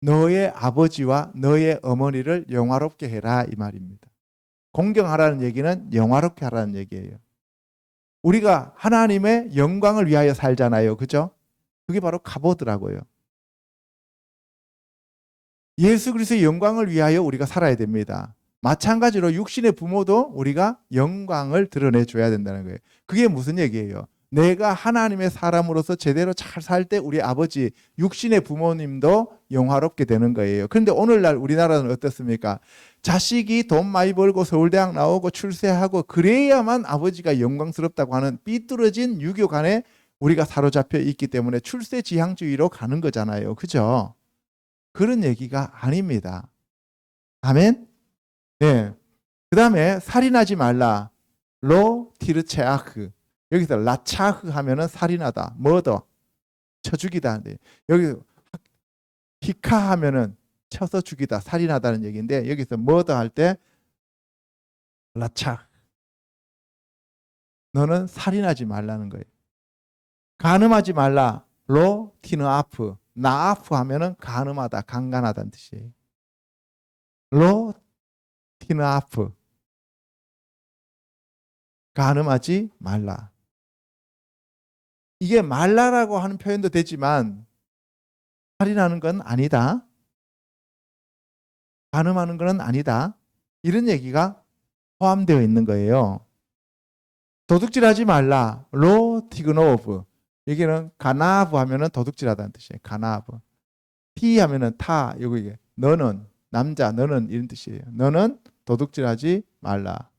너의 아버지와 너의 어머니를 영화롭게 해라 이 말입니다. 공경하라는 얘기는 영화롭게 하라는 얘기예요. 우리가 하나님의 영광을 위하여 살잖아요. 그죠? 그게 바로 카보드라고요. 예수 그리스도의 영광을 위하여 우리가 살아야 됩니다. 마찬가지로 육신의 부모도 우리가 영광을 드러내줘야 된다는 거예요. 그게 무슨 얘기예요? 내가 하나님의 사람으로서 제대로 잘 살 때 우리 아버지, 육신의 부모님도 영화롭게 되는 거예요. 그런데 오늘날 우리나라는 어떻습니까? 자식이 돈 많이 벌고 서울대학 나오고 출세하고 그래야만 아버지가 영광스럽다고 하는 삐뚤어진 유교관에 우리가 사로잡혀 있기 때문에 출세지향주의로 가는 거잖아요. 그죠? 그런 얘기가 아닙니다. 아멘? 네. 그 다음에 살인하지 말라. 로 티르체아흐. 여기서 라차흐 하면은 살인하다. 머더. 쳐 죽이다. 여기 히카 하면은 쳐서 죽이다. 살인하다는 얘기인데 여기서 머더 할 때 라차흐. 너는 살인하지 말라는 거예요. 간음하지 말라. 로 티느아프. 나아프 하면은 간음하다, 강간하다는 뜻이에요. 로 티느아프. 간음하지 말라. 이게 말라라고 하는 표현도 되지만 살인하는 건 아니다. 간음하는 건 아니다. 이런 얘기가 포함되어 있는 거예요. 도둑질하지 말라. 로 티그노브. 여기는 가나브 하면은 도둑질하다는 뜻이에요. 가나브. 티 하면은 타. 여기 너는 남자, 너는 이런 뜻이에요. 너는 도둑질하지 말라.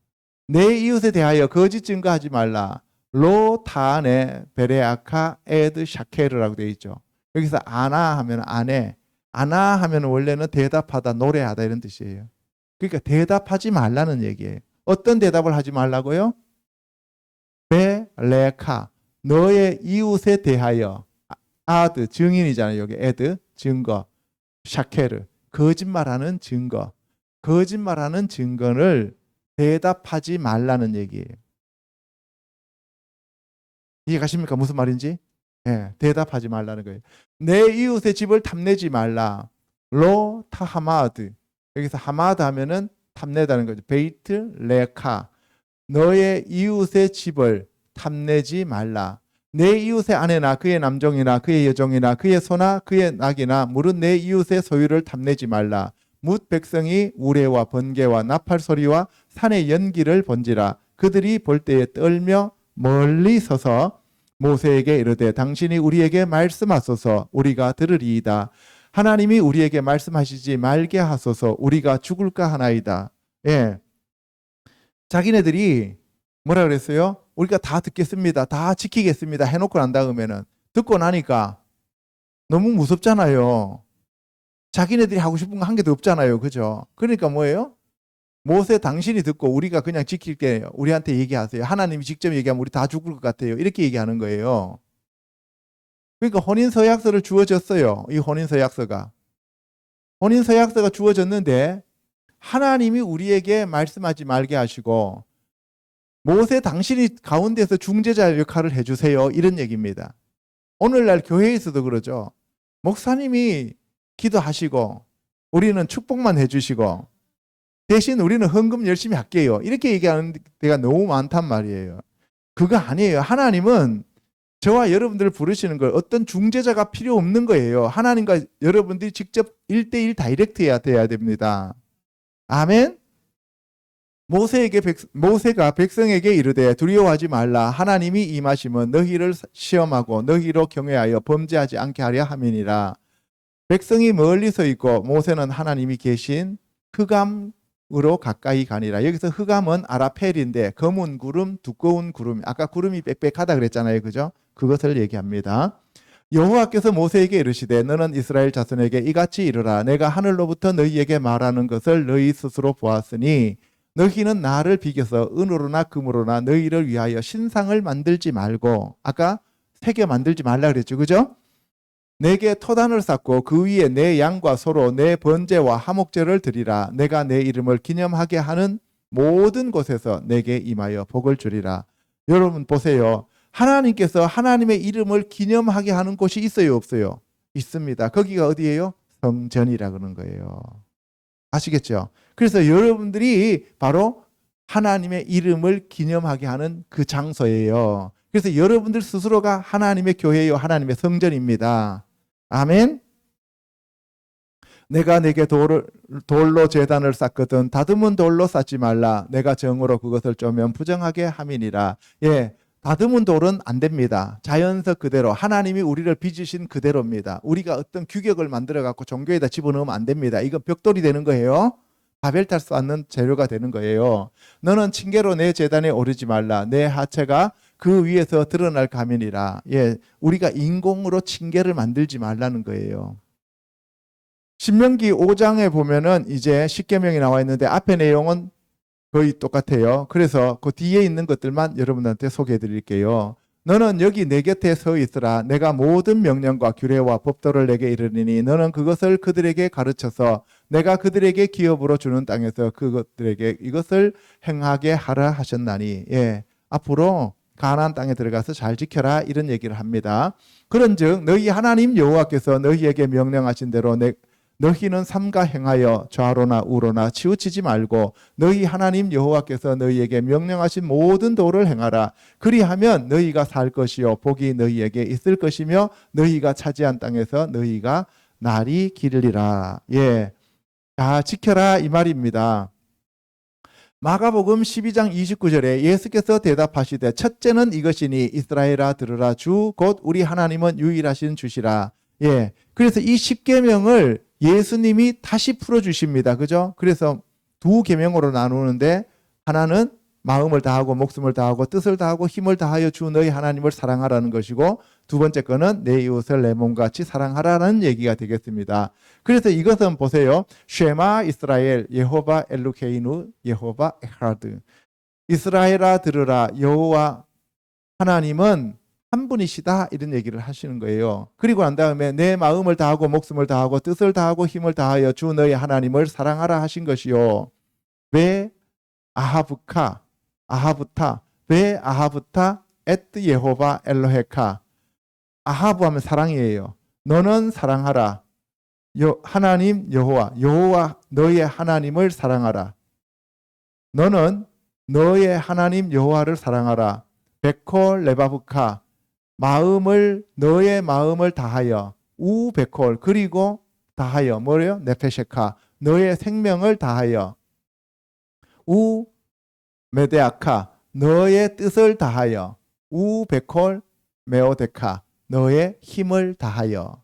내 이웃에 대하여 거짓 증거하지 말라. 로 타네 베레아카 에드 샤케르라고 되어 있죠. 여기서 아나 하면 아내, 아나 하면 원래는 대답하다, 노래하다 이런 뜻이에요. 그러니까 대답하지 말라는 얘기예요. 어떤 대답을 하지 말라고요? 베레카, 너의 이웃에 대하여. 아드, 증인이잖아요. 여기 에드, 증거. 샤케르, 거짓말하는 증거. 거짓말하는 증거를 대답하지 말라는 얘기예요. 이해가십니까? 무슨 말인지? 예, 대답하지 말라는 거예요. 내 이웃의 집을 탐내지 말라. 로 타하마드. 여기서 하마드 하면은 탐내다는 거죠. 베이트 레카. 너의 이웃의 집을 탐내지 말라. 내 이웃의 아내나 그의 남종이나 그의 여종이나 그의 소나 그의 낙이나 물은 내 이웃의 소유를 탐내지 말라. 뭇 백성이 우레와 번개와 나팔 소리와 산의 연기를 본지라. 그들이 볼 때에 떨며 멀리 서서 모세에게 이르되 당신이 우리에게 말씀하소서 우리가 들으리이다. 하나님이 우리에게 말씀하시지 말게 하소서 우리가 죽을까 하나이다. 예. 자기네들이 뭐라 그랬어요? 우리가 다 듣겠습니다. 다 지키겠습니다. 해놓고 난 다음에는 듣고 나니까 너무 무섭잖아요. 자기네들이 하고 싶은 거 한 개도 없잖아요. 그죠? 그러니까 뭐예요? 모세 당신이 듣고 우리가 그냥 지킬게요. 우리한테 얘기하세요. 하나님이 직접 얘기하면 우리 다 죽을 것 같아요. 이렇게 얘기하는 거예요. 그러니까 혼인서약서를 주어졌어요. 이 혼인서약서가. 혼인서약서가 주어졌는데 하나님이 우리에게 말씀하지 말게 하시고 모세 당신이 가운데서 중재자 역할을 해주세요. 이런 얘기입니다. 오늘날 교회에서도 그러죠. 목사님이 기도하시고 우리는 축복만 해주시고 대신 우리는 헌금 열심히 할게요. 이렇게 얘기하는 데가 너무 많단 말이에요. 그거 아니에요. 하나님은 저와 여러분들을 부르시는 걸 어떤 중재자가 필요 없는 거예요. 하나님과 여러분들이 직접 1대1 다이렉트 해야 돼야 됩니다. 아멘. 모세가 백성에게 이르되 두려워하지 말라. 하나님이 임하시면 너희를 시험하고 너희로 경외하여 범죄하지 않게 하려 함이니라. 백성이 멀리 서 있고 모세는 하나님이 계신 흑암으로 가까이 가니라. 여기서 흑암은 아라펠인데 검은 구름, 두꺼운 구름. 아까 구름이 빽빽하다 그랬잖아요. 그죠? 그것을 얘기합니다. 여호와께서 모세에게 이르시되 너는 이스라엘 자손에게 이같이 이르라. 내가 하늘로부터 너희에게 말하는 것을 너희 스스로 보았으니 너희는 나를 비겨서 은으로나 금으로나 너희를 위하여 신상을 만들지 말고, 아까 새겨 만들지 말라 그랬죠. 그죠? 내게 토단을 쌓고 그 위에 내 양과 소로 내 번제와 화목제를 드리라. 내가 내 이름을 기념하게 하는 모든 곳에서 내게 임하여 복을 주리라. 여러분 보세요. 하나님께서 하나님의 이름을 기념하게 하는 곳이 있어요, 없어요? 있습니다. 거기가 어디예요? 성전이라 그러는 거예요. 아시겠죠? 그래서 여러분들이 바로 하나님의 이름을 기념하게 하는 그 장소예요. 그래서 여러분들 스스로가 하나님의 교회요, 하나님의 성전입니다. 아멘. 내가 내게 돌로 제단을 쌓거든 다듬은 돌로 쌓지 말라. 내가 정으로 그것을 쪼면 부정하게 함이니라. 예, 다듬은 돌은 안 됩니다. 자연석 그대로 하나님이 우리를 빚으신 그대로입니다. 우리가 어떤 규격을 만들어 갖고 종교에다 집어넣으면 안 됩니다. 이건 벽돌이 되는 거예요. 바벨탑 쌓는 재료가 되는 거예요. 너는 징계로 내 제단에 오르지 말라. 내 하체가 그 위에서 드러날 가면이라. 예, 우리가 인공으로 징계를 만들지 말라는 거예요. 신명기 5장에 보면은 이제 십계명이 나와 있는데 앞에 내용은 거의 똑같아요. 그래서 그 뒤에 있는 것들만 여러분한테 소개해 드릴게요. 너는 여기 내 곁에 서 있으라. 내가 모든 명령과 규례와 법도를 내게 이르리니 너는 그것을 그들에게 가르쳐서 내가 그들에게 기업으로 주는 땅에서 그것들에게 이것을 행하게 하라 하셨나니. 예, 앞으로 가나안 땅에 들어가서 잘 지켜라 이런 얘기를 합니다. 그런즉 너희 하나님 여호와께서 너희에게 명령하신 대로 너희는 삼가 행하여 좌로나 우로나 치우치지 말고 너희 하나님 여호와께서 너희에게 명령하신 모든 도를 행하라. 그리하면 너희가 살 것이요 복이 너희에게 있을 것이며 너희가 차지한 땅에서 너희가 날이 기르리라. 예, 자 지켜라 이 말입니다. 마가복음 12장 29절에 예수께서 대답하시되 첫째는 이것이니 이스라엘아 들으라. 주 곧 우리 하나님은 유일하신 주시라. 예, 그래서 이 10계명을 예수님이 다시 풀어주십니다. 그죠? 그래서 두 계명으로 나누는데 하나는 마음을 다하고 목숨을 다하고 뜻을 다하고 힘을 다하여 주 너희 하나님을 사랑하라는 것이고, 두 번째 거는 내 이웃을 내 몸과 같이 사랑하라는 얘기가 되겠습니다. 그래서 이것은 보세요. 쉐마 이스라엘 예호바 엘루케이누 예호바 에하드. 이스라엘아 들으라, 여호와 하나님은 한 분이시다, 이런 얘기를 하시는 거예요. 그리고 난 다음에 내 마음을 다하고 목숨을 다하고 뜻을 다하고 힘을 다하여 주 너희 하나님을 사랑하라 하신 것이요. 왜 아하부타 왜 아하부타 에트 예호바 엘로헤카. 아하부 하면 사랑이에요. 너는 사랑하라. 하나님 여호와 너의 하나님을 사랑하라. 너는 너의 하나님 여호와를 사랑하라. 베콜 레바부카, 너의 마음을 다하여. 베콜, 그리고 다하여 뭐래요? 네페셰카, 너의 생명을 다하여. 메데아카, 너의 뜻을 다하여. 베콜 메오데카, 너의 힘을 다하여.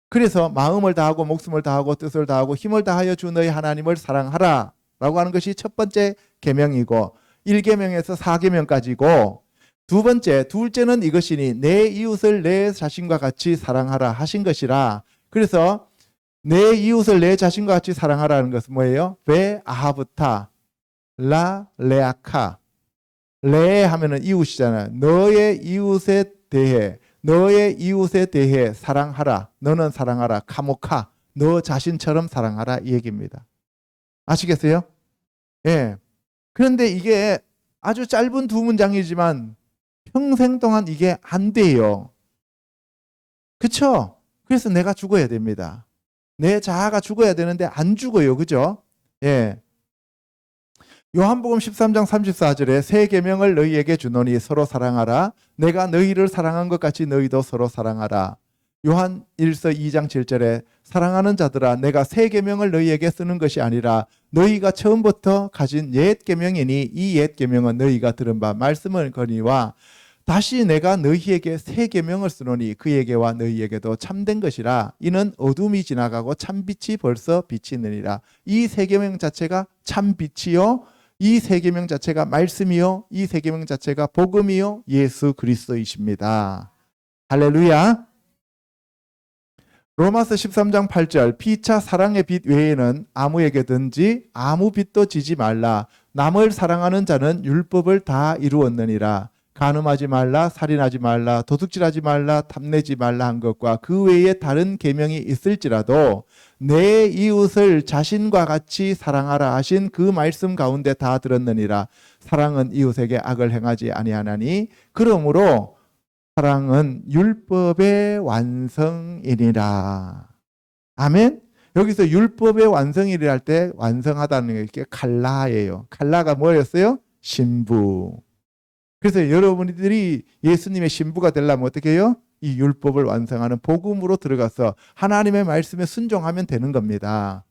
그래서 마음을 다하고 목숨을 다하고 뜻을 다하고 힘을 다하여 주 너희 하나님을 사랑하라 라고 하는 것이 첫 번째 계명이고, 1계명에서 4계명까지고, 둘째는 이것이니 내 이웃을 내 자신과 같이 사랑하라 하신 것이라. 그래서 내 이웃을 내 자신과 같이 사랑하라는 것은 뭐예요? 베 아하부타 라 레아카. 레 하면은 이웃이잖아요. 너의 이웃에 대해 사랑하라. 너는 사랑하라. 카모카, 너 자신처럼 사랑하라, 이 얘기입니다. 아시겠어요? 예. 그런데 이게 아주 짧은 두 문장이지만 평생 동안 이게 안 돼요. 그쵸? 그래서 내가 죽어야 됩니다. 내 자아가 죽어야 되는데 안 죽어요. 그죠? 예. 요한복음 13장 34절에 새 계명을 너희에게 주노니 서로 사랑하라. 내가 너희를 사랑한 것 같이 너희도 서로 사랑하라. 요한 1서 2장 7절에 사랑하는 자들아, 내가 새 계명을 너희에게 쓰는 것이 아니라 너희가 처음부터 가진 옛 계명이니 이 옛 계명은 너희가 들은 바 말씀을 거니와 다시 내가 너희에게 새 계명을 쓰노니 그에게와 너희에게도 참된 것이라. 이는 어둠이 지나가고 참 빛이 벌써 비치느니라. 이 새 계명 자체가 참 빛이요, 이 새 계명 자체가 말씀이요, 이 새 계명 자체가 복음이요, 예수 그리스도이십니다. 할렐루야. 로마서 13장 8절, 피차 사랑의 빛 외에는 아무에게든지 아무 빛도 지지 말라. 남을 사랑하는 자는 율법을 다 이루었느니라. 간음하지 말라, 살인하지 말라, 도둑질하지 말라, 탐내지 말라 한 것과 그 외에 다른 계명이 있을지라도 내 이웃을 자신과 같이 사랑하라 하신 그 말씀 가운데 다 들었느니라. 사랑은 이웃에게 악을 행하지 아니하나니 그러므로 사랑은 율법의 완성이니라. 아멘. 여기서 율법의 완성이라 할 때 완성하다는 게 칼라예요. 칼라가 뭐였어요? 신부. 그래서 여러분들이 예수님의 신부가 되려면 어떻게 해요? 이 율법을 완성하는 복음으로 들어가서 하나님의 말씀에 순종하면 되는 겁니다.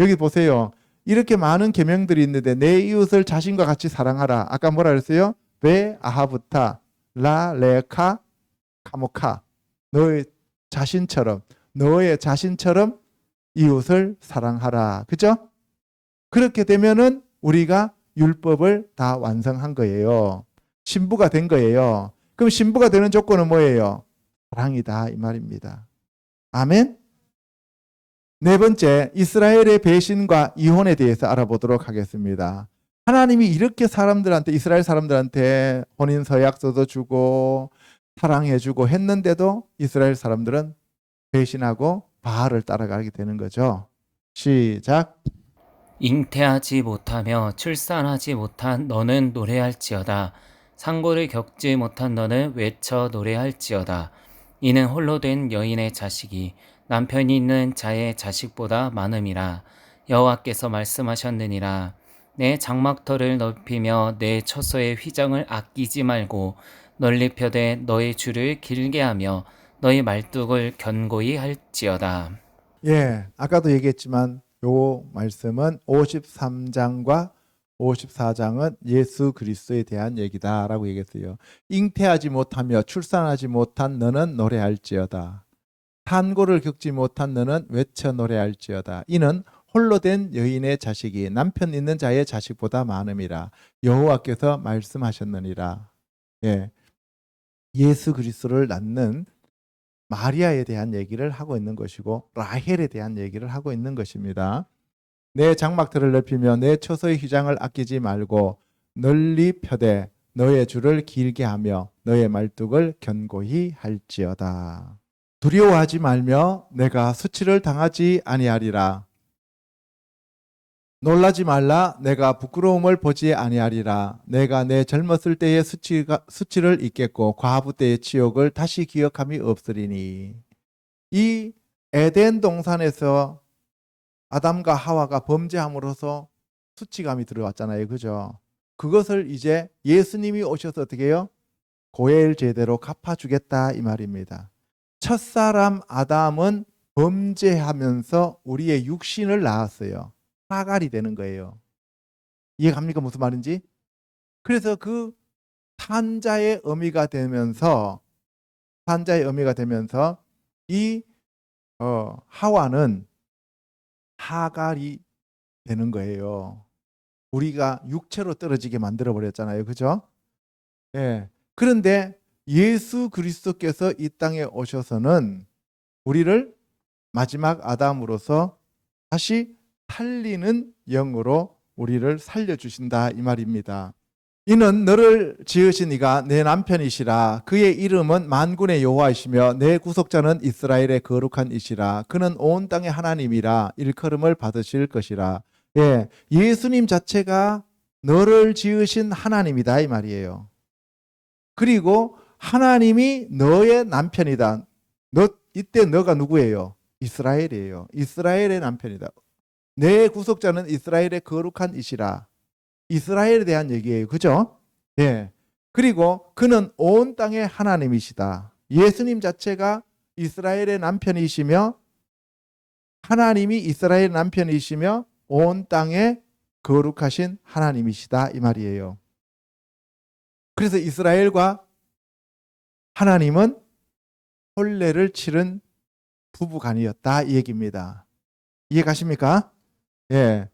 여기 보세요. 이렇게 많은 계명들이 있는데 내 이웃을 자신과 같이 사랑하라. 아까 뭐라 그랬어요? 베 아하부타 라 레카 카모카. 너의 자신처럼 이웃을 사랑하라. 그죠? 그렇게 되면은 우리가 율법을 다 완성한 거예요. 신부가 된 거예요. 그럼 신부가 되는 조건은 뭐예요? 사랑이다, 이 말입니다. 아멘. 네 번째, 이스라엘의 배신과 이혼에 대해서 알아보도록 하겠습니다. 하나님이 이렇게 이스라엘 사람들한테 혼인 서약서도 주고 사랑해주고 했는데도 이스라엘 사람들은 배신하고 바알을 따라가게 되는 거죠. 시작.
잉태하지 못하며 출산하지 못한 너는 노래할지어다. 상고를 겪지 못한 너는 외쳐 노래할지어다. 이는 홀로 된 여인의 자식이 남편이 있는 자의 자식보다 많음이라. 여호와께서 말씀하셨느니라. 내 장막터를 넓히며 내 처소의 휘장을 아끼지 말고 널리 펴되 너의 줄을 길게 하며 너의 말뚝을 견고히 할지어다.
예, 아까도 얘기했지만 요 말씀은 53장과 54장은 예수 그리스도에 대한 얘기다라고 얘기했어요. 잉태하지 못하며 출산하지 못한 너는 노래할지어다. 산고를 겪지 못한 너는 외쳐 노래할지어다. 이는 홀로 된 여인의 자식이 남편 있는 자의 자식보다 많음이라. 여호와께서 말씀하셨느니라. 예. 예수 그리스도를 낳는 마리아에 대한 얘기를 하고 있는 것이고 라헬에 대한 얘기를 하고 있는 것입니다. 내 장막들을 넓히며 내 처소의 휘장을 아끼지 말고 널리 펴되 너의 줄을 길게 하며 너의 말뚝을 견고히 할지어다. 두려워하지 말며 내가 수치를 당하지 아니하리라. 놀라지 말라. 내가 부끄러움을 보지 아니하리라. 내가 내 젊었을 때의 수치를 잊겠고 과부 때의 치욕을 다시 기억함이 없으리니. 이 에덴 동산에서 아담과 하와가 범죄함으로써 수치감이 들어왔잖아요. 그죠? 그것을 이제 예수님이 오셔서 어떻게 해요? 고엘 제대로 갚아주겠다 이 말입니다. 첫사람 아담은 범죄하면서 우리의 육신을 낳았어요. 하갈이 되는 거예요. 이해갑니까? 무슨 말인지? 그래서 그 산자의 의미가 되면서 이 하와는 하갈이 되는 거예요. 우리가 육체로 떨어지게 만들어 버렸잖아요. 그죠? 예. 그런데 예수 그리스도께서 이 땅에 오셔서는 우리를 마지막 아담으로서 다시 살리는 영으로 우리를 살려주신다 이 말입니다. 이는 너를 지으신 이가 내 남편이시라. 그의 이름은 만군의 여호와이시며 내 구속자는 이스라엘의 거룩한 이시라. 그는 온 땅의 하나님이라. 일컬음을 받으실 것이라. 예, 예수님 자체가 너를 지으신 하나님이다 이 말이에요. 그리고 하나님이 너의 남편이다. 이때 너가 누구예요? 이스라엘이에요. 이스라엘의 남편이다. 내 구속자는 이스라엘의 거룩한 이시라. 이스라엘에 대한 얘기예요. 그죠? 예. 그리고 그는 온 땅의 하나님이시다. 예수님 자체가 이스라엘의 남편이시며 하나님이 이스라엘의 남편이시며 온 땅에 거룩하신 하나님이시다 이 말이에요. 그래서 이스라엘과 하나님은 혼례를 치른 부부간이었다 이 얘기입니다. 이해 가십니까? 예.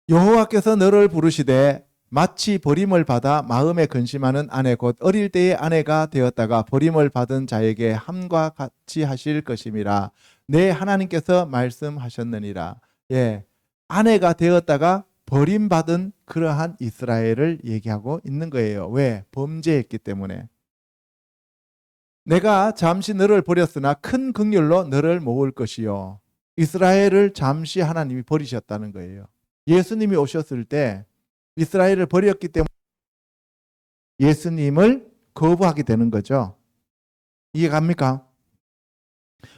여호와께서 너를 부르시되 마치 버림을 받아 마음에 근심하는 아내 곧 어릴 때의 아내가 되었다가 버림을 받은 자에게 함과 같이 하실 것임이라. 내 하나님께서 말씀하셨느니라. 예. 아내가 되었다가 버림받은 그러한 이스라엘을 얘기하고 있는 거예요. 왜? 범죄했기 때문에. 내가 잠시 너를 버렸으나 큰 긍휼로 너를 모을 것이요. 이스라엘을 잠시 하나님이 버리셨다는 거예요. 예수님이 오셨을 때 이스라엘을 버렸기 때문에 예수님을 거부하게 되는 거죠. 이해갑니까?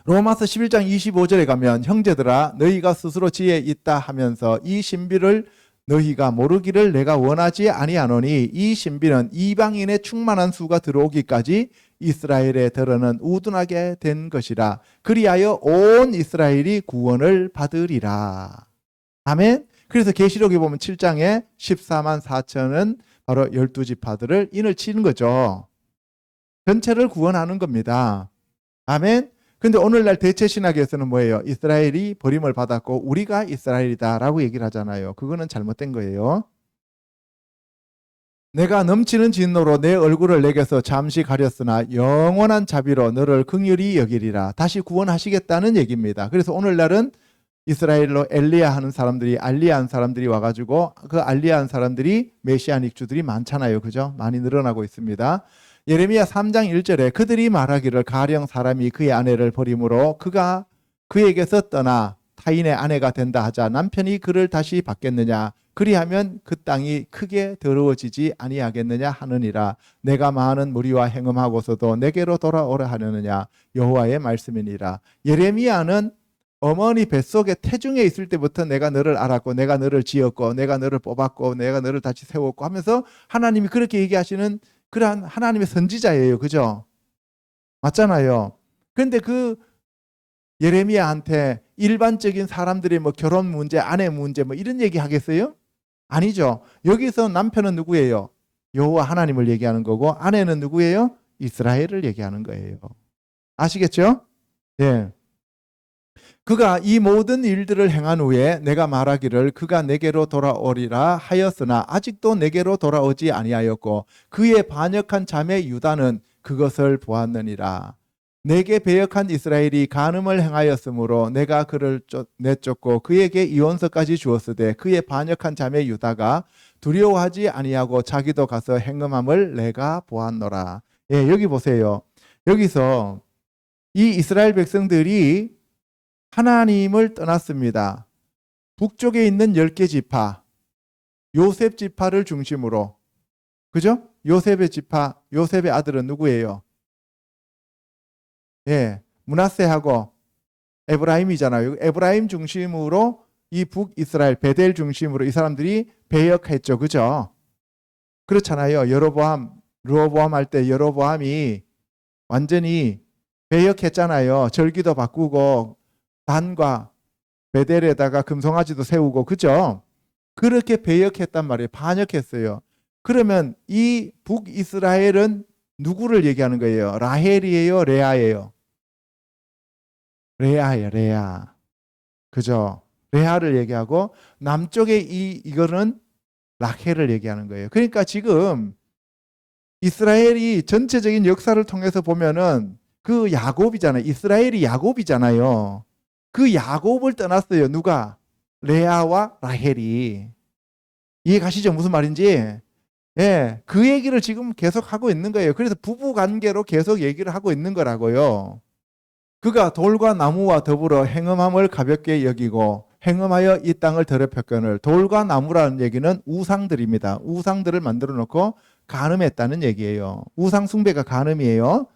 로마서 11장 25절에 가면 형제들아 너희가 스스로 지혜 있다 하면서 이 신비를 너희가 모르기를 내가 원하지 아니하노니 이 신비는 이방인의 충만한 수가 들어오기까지 이스라엘에 들어는 우둔하게 된 것이라. 그리하여 온 이스라엘이 구원을 받으리라. 아멘. 그래서 계시록에 보면 7장에 14만 4천은 바로 12지파들을 인을 치는 거죠. 전체를 구원하는 겁니다. 아멘. 근데 오늘날 대체신학에서는 뭐예요? 이스라엘이 버림을 받았고 우리가 이스라엘이다라고 얘기를 하잖아요. 그거는 잘못된 거예요. 내가 넘치는 진노로 내 얼굴을 내게서 잠시 가렸으나 영원한 자비로 너를 긍휼히 여기리라. 다시 구원하시겠다는 얘기입니다. 그래서 오늘날은 이스라엘로 엘리야 하는 사람들이 알리야 한 사람들이 와가지고 그 알리야 한 사람들이 메시아닉 주들이 많잖아요. 그죠? 많이 늘어나고 있습니다. 예레미야 3장 1절에 그들이 말하기를 가령 사람이 그의 아내를 버림으로 그가 그에게서 떠나 타인의 아내가 된다 하자 남편이 그를 다시 받겠느냐 그리하면 그 땅이 크게 더러워지지 아니하겠느냐 하느니라. 내가 많은 무리와 행음하고서도 내게로 돌아오라 하느냐 여호와의 말씀이니라. 예레미야는 어머니 뱃속에 태중에 있을 때부터 내가 너를 알았고 내가 너를 지었고 내가 너를 뽑았고 내가 너를 다시 세웠고 하면서 하나님이 그렇게 얘기하시는 그러한 하나님의 선지자예요. 그죠? 맞잖아요. 그런데 그 예레미야한테 일반적인 사람들이 뭐 결혼 문제, 아내 문제 뭐 이런 얘기 하겠어요? 아니죠. 여기서 남편은 누구예요? 여호와 하나님을 얘기하는 거고 아내는 누구예요? 이스라엘을 얘기하는 거예요. 아시겠죠? 예. 그가 이 모든 일들을 행한 후에 내가 말하기를 그가 내게로 돌아오리라 하였으나 아직도 내게로 돌아오지 아니하였고 그의 반역한 자매 유다는 그것을 보았느니라. 내게 배역한 이스라엘이 간음을 행하였으므로 내가 그를 내쫓고 그에게 이원서까지 주었으되 그의 반역한 자매 유다가 두려워하지 아니하고 자기도 가서 행음함을 내가 보았노라. 예, 여기 보세요. 여기서 이 이스라엘 백성들이 하나님을 떠났습니다. 북쪽에 있는 10개 지파, 요셉 지파를 중심으로, 그죠? 요셉의 지파, 요셉의 아들은 누구예요? 예, 므낫세하고 에브라임이잖아요. 에브라임 중심으로 이 북이스라엘 베델 중심으로 이 사람들이 배역했죠. 그죠? 그렇잖아요. 여로보암, 르호보암 할 때 여로보암이 완전히 배역했잖아요. 절기도 바꾸고 단과 베델에다가 금송아지도 세우고, 그죠? 그렇게 배역했단 말이에요. 반역했어요. 그러면 이 북이스라엘은 누구를 얘기하는 거예요? 라헬이에요? 레아예요? 레아예요, 레아. 그죠? 레아를 얘기하고 남쪽에 이거는 라헬을 얘기하는 거예요. 그러니까 지금 이스라엘이 전체적인 역사를 통해서 보면은 그 야곱이잖아요. 이스라엘이 야곱이잖아요. 그 야곱을 떠났어요. 누가? 레아와 라헬이. 이해 가시죠? 무슨 말인지? 예, 그 얘기를 지금 계속 하고 있는 거예요. 그래서 부부 관계로 계속 얘기를 하고 있는 거라고요. 그가 돌과 나무와 더불어 행음함을 가볍게 여기고 행음하여 이 땅을 더럽혔거늘. 돌과 나무라는 얘기는 우상들입니다. 우상들을 만들어 놓고 간음했다는 얘기예요. 우상 숭배가 간음이에요.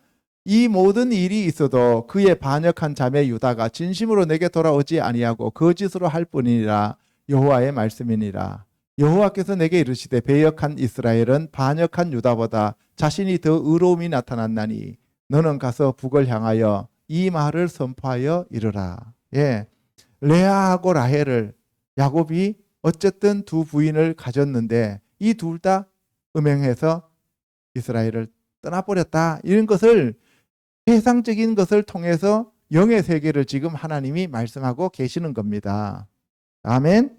이 모든 일이 있어도 그의 반역한 자매 유다가 진심으로 내게 돌아오지 아니하고 거짓으로 할 뿐이니라. 여호와의 말씀이니라. 여호와께서 내게 이르시되 배역한 이스라엘은 반역한 유다보다 자신이 더 의로움이 나타났나니 너는 가서 북을 향하여 이 말을 선포하여 이르라. 예, 레아하고 라헬을 야곱이 어쨌든 두 부인을 가졌는데 이 둘 다 음행해서 이스라엘을 떠나버렸다. 이런 것을 세상적인 것을 통해서 영의 세계를 지금 하나님이 말씀하고 계시는 겁니다. 아멘.